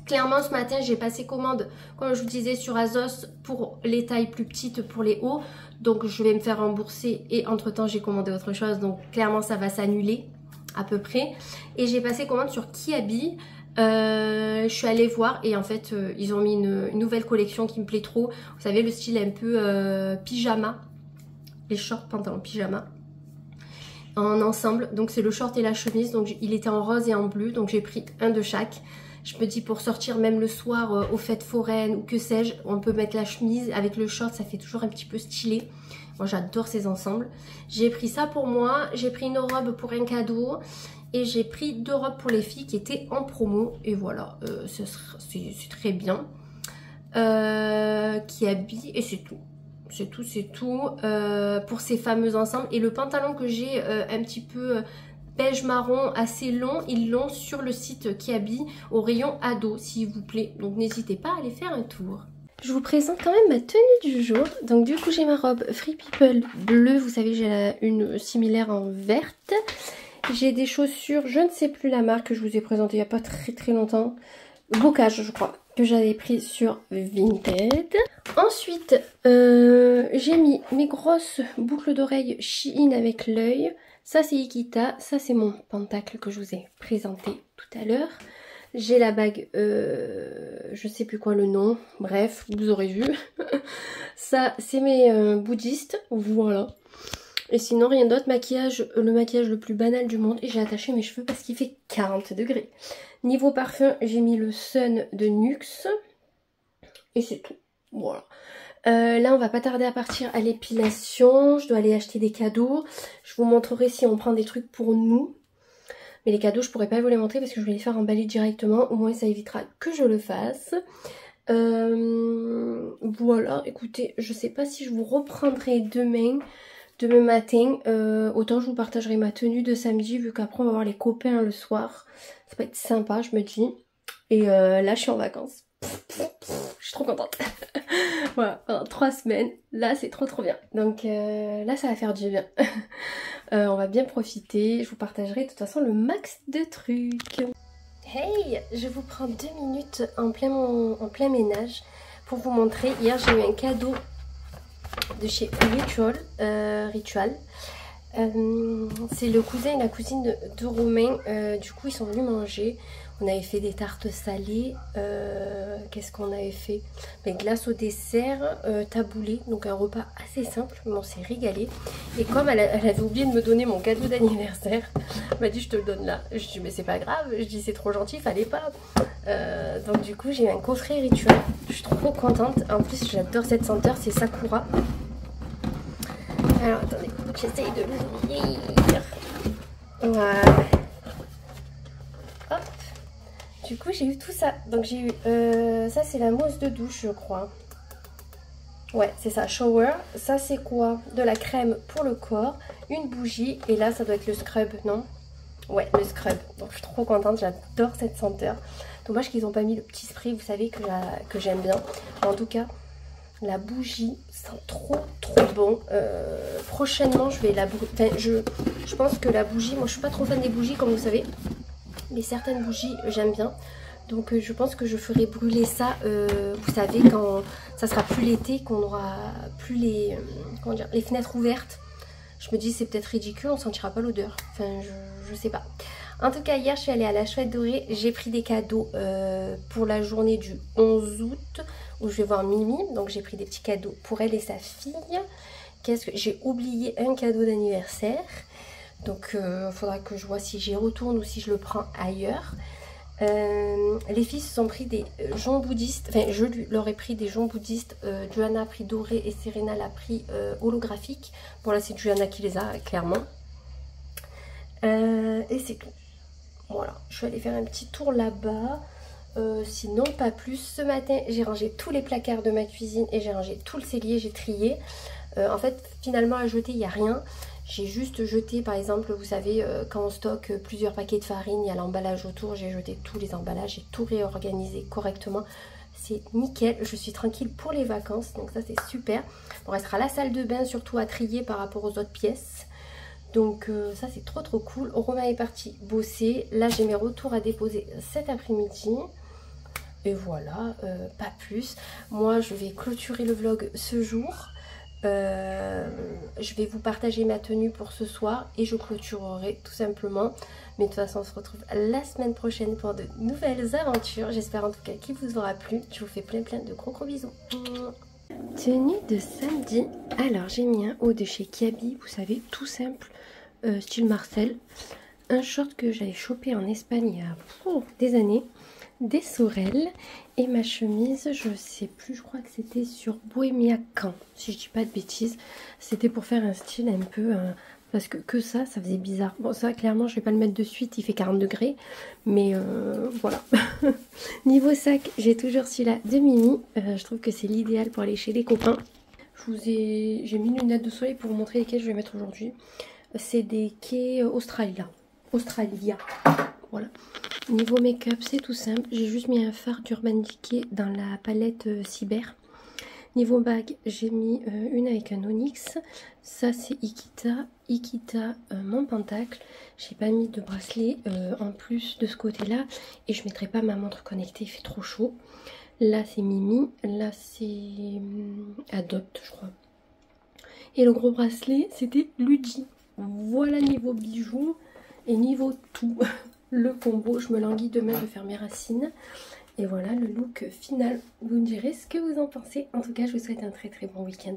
Clairement ce matin j'ai passé commande comme je vous disais sur Azos pour les tailles plus petites pour les hauts. Donc je vais me faire rembourser et entre temps j'ai commandé autre chose. Donc clairement ça va s'annuler à peu près. Et j'ai passé commande sur Kiabi. Je suis allée voir et en fait ils ont mis une nouvelle collection qui me plaît trop. Vous savez le style un peu pyjama. Les shorts pantalons pyjama. En ensemble. Donc c'est le short et la chemise. Donc il était en rose et en bleu. Donc j'ai pris un de chaque. Je me dis pour sortir même le soir aux fêtes foraines ou que sais-je, on peut mettre la chemise avec le short, ça fait toujours un petit peu stylé. Moi j'adore ces ensembles. J'ai pris ça pour moi, j'ai pris une robe pour un cadeau et j'ai pris 2 robes pour les filles qui étaient en promo. Et voilà, c'est très bien. Qui habille et c'est tout. C'est tout pour ces fameux ensembles. Et le pantalon que j'ai un petit peu... beige marron assez long, ils l'ont sur le site Kiabi au rayon ado s'il vous plaît, donc n'hésitez pas à aller faire un tour. Je vous présente quand même ma tenue du jour. Donc du coup j'ai ma robe Free People bleue, vous savez j'ai une similaire en verte. J'ai des chaussures, je ne sais plus la marque que je vous ai présentée il n'y a pas très longtemps, Bocage je crois, que j'avais pris sur Vinted. Ensuite j'ai mis mes grosses boucles d'oreilles Shein avec l'œil. Ça c'est Ikita, ça c'est mon pentacle que je vous ai présenté tout à l'heure. J'ai la bague, je sais plus quoi le nom, bref, vous aurez vu. Ça c'est mes bouddhistes, voilà. Et sinon rien d'autre, maquillage, le maquillage le plus banal du monde. Et j'ai attaché mes cheveux parce qu'il fait 40 degrés. Niveau parfum, j'ai mis le Sun de NYX. Et c'est tout, voilà. Là on va pas tarder à partir à l'épilation. Je dois aller acheter des cadeaux. Je vous montrerai si on prend des trucs pour nous. Mais les cadeaux je pourrais pas vous les montrer parce que je vais les faire emballer directement. Au moins ça évitera que je le fasse. Voilà, écoutez, je sais pas si je vous reprendrai demain matin. Autant je vous partagerai ma tenue de samedi vu qu'après on va voir les copains le soir. Ça va être sympa je me dis. Et là je suis en vacances. Je suis trop contente. Voilà, pendant 3 semaines, là c'est trop bien. Donc là ça va faire du bien. On va bien profiter. Je vous partagerai de toute façon le max de trucs. Hey, je vous prends 2 minutes en plein ménage pour vous montrer. Hier j'ai eu un cadeau de chez Ritual. C'est le cousin et la cousine de Romain. Du coup, ils sont venus manger. On avait fait des tartes salées. Qu'est-ce qu'on avait fait? Glace au dessert, taboulé. Donc un repas assez simple, mais on s'est régalé. Et comme elle avait oublié de me donner mon cadeau d'anniversaire, elle m'a dit je te le donne là. Je dis mais c'est pas grave. Je dis c'est trop gentil, fallait pas. Donc du coup j'ai eu un coffret rituel. Je suis trop contente. En plus j'adore cette senteur, c'est Sakura. Alors attendez, j'essaye de l'ouvrir. Voilà. Hop. Du coup j'ai eu tout ça. Donc j'ai eu ça, c'est la mousse de douche je crois. Ouais c'est ça, shower. Ça c'est quoi? De la crème pour le corps, une bougie. Et là ça doit être le scrub, non? Ouais, le scrub. Donc je suis trop contente, j'adore cette senteur. Dommage qu'ils n'ont pas mis le petit spray, vous savez que j'aime bien. En tout cas, la bougie sent trop bon. Prochainement je vais la enfin, je pense que la bougie, moi je suis pas trop fan des bougies comme vous savez, mais certaines bougies j'aime bien. Donc je pense que je ferai brûler ça, vous savez, quand ça sera plus l'été, qu'on aura plus les, comment dire, les fenêtres ouvertes. Je me dis c'est peut-être ridicule, on sentira pas l'odeur. Enfin je sais pas. En tout cas hier je suis allée à la Chouette Dorée. J'ai pris des cadeaux pour la journée du 11 août où je vais voir Mimi. Donc j'ai pris des petits cadeaux pour elle et sa fille. Qu'est-ce que j'ai oublié? Un cadeau d'anniversaire. Donc il faudra que je vois si j'y retourne ou si je le prends ailleurs. Les filles se sont pris des joncs bouddhistes. Enfin je leur ai pris des joncs bouddhistes. Johanna a pris doré et Serena l'a pris holographique. Bon là c'est Johanna qui les a clairement. Et c'est tout. Voilà, je suis allée faire un petit tour là-bas. Sinon pas plus. Ce matin j'ai rangé tous les placards de ma cuisine et j'ai rangé tout le cellier, j'ai trié. En fait finalement à jeter il n'y a rien. J'ai juste jeté par exemple, vous savez, quand on stocke plusieurs paquets de farine, il y a l'emballage autour. J'ai jeté tous les emballages, j'ai tout réorganisé correctement. C'est nickel, je suis tranquille pour les vacances, donc ça c'est super. On restera la salle de bain surtout à trier par rapport aux autres pièces. Donc ça c'est trop cool. Romain est parti bosser. Là j'ai mes retours à déposer cet après-midi. Et voilà, pas plus. Moi je vais clôturer le vlog ce jour. Je vais vous partager ma tenue pour ce soir et je clôturerai tout simplement. Mais de toute façon on se retrouve la semaine prochaine pour de nouvelles aventures. J'espère en tout cas qu'il vous aura plu. Je vous fais plein de gros bisous. Tenue de samedi. Alors j'ai mis un haut de chez Kiabi, vous savez, tout simple, style Marcel. Un short que j'avais chopé en Espagne il y a des années. Des sorels et ma chemise, je sais plus, je crois que c'était sur Bohemia Camp, si je dis pas de bêtises. C'était pour faire un style un peu, parce que ça faisait bizarre. Bon ça clairement je vais pas le mettre de suite, il fait 40 degrés, mais voilà. Niveau sac, j'ai toujours celui-là de Mimi, je trouve que c'est l'idéal pour aller chez les copains. J'ai mis une lunette de soleil pour vous montrer lesquelles je vais mettre aujourd'hui. C'est des Kay Australia, voilà. Niveau make-up, c'est tout simple. J'ai juste mis un fard d'Urban Decay dans la palette Cyber. Niveau bague, j'ai mis une avec un onyx. Ça, c'est Ikita mon pentacle. J'ai pas mis de bracelet en plus de ce côté-là. Et je mettrai pas ma montre connectée, il fait trop chaud. Là, c'est Mimi. Là, c'est Adopt, je crois. Et le gros bracelet, c'était Luigi. Voilà niveau bijoux et niveau tout. Le combo, je me languis demain de faire mes racines. Et voilà le look final. Vous me direz ce que vous en pensez. En tout cas, je vous souhaite un très bon week-end.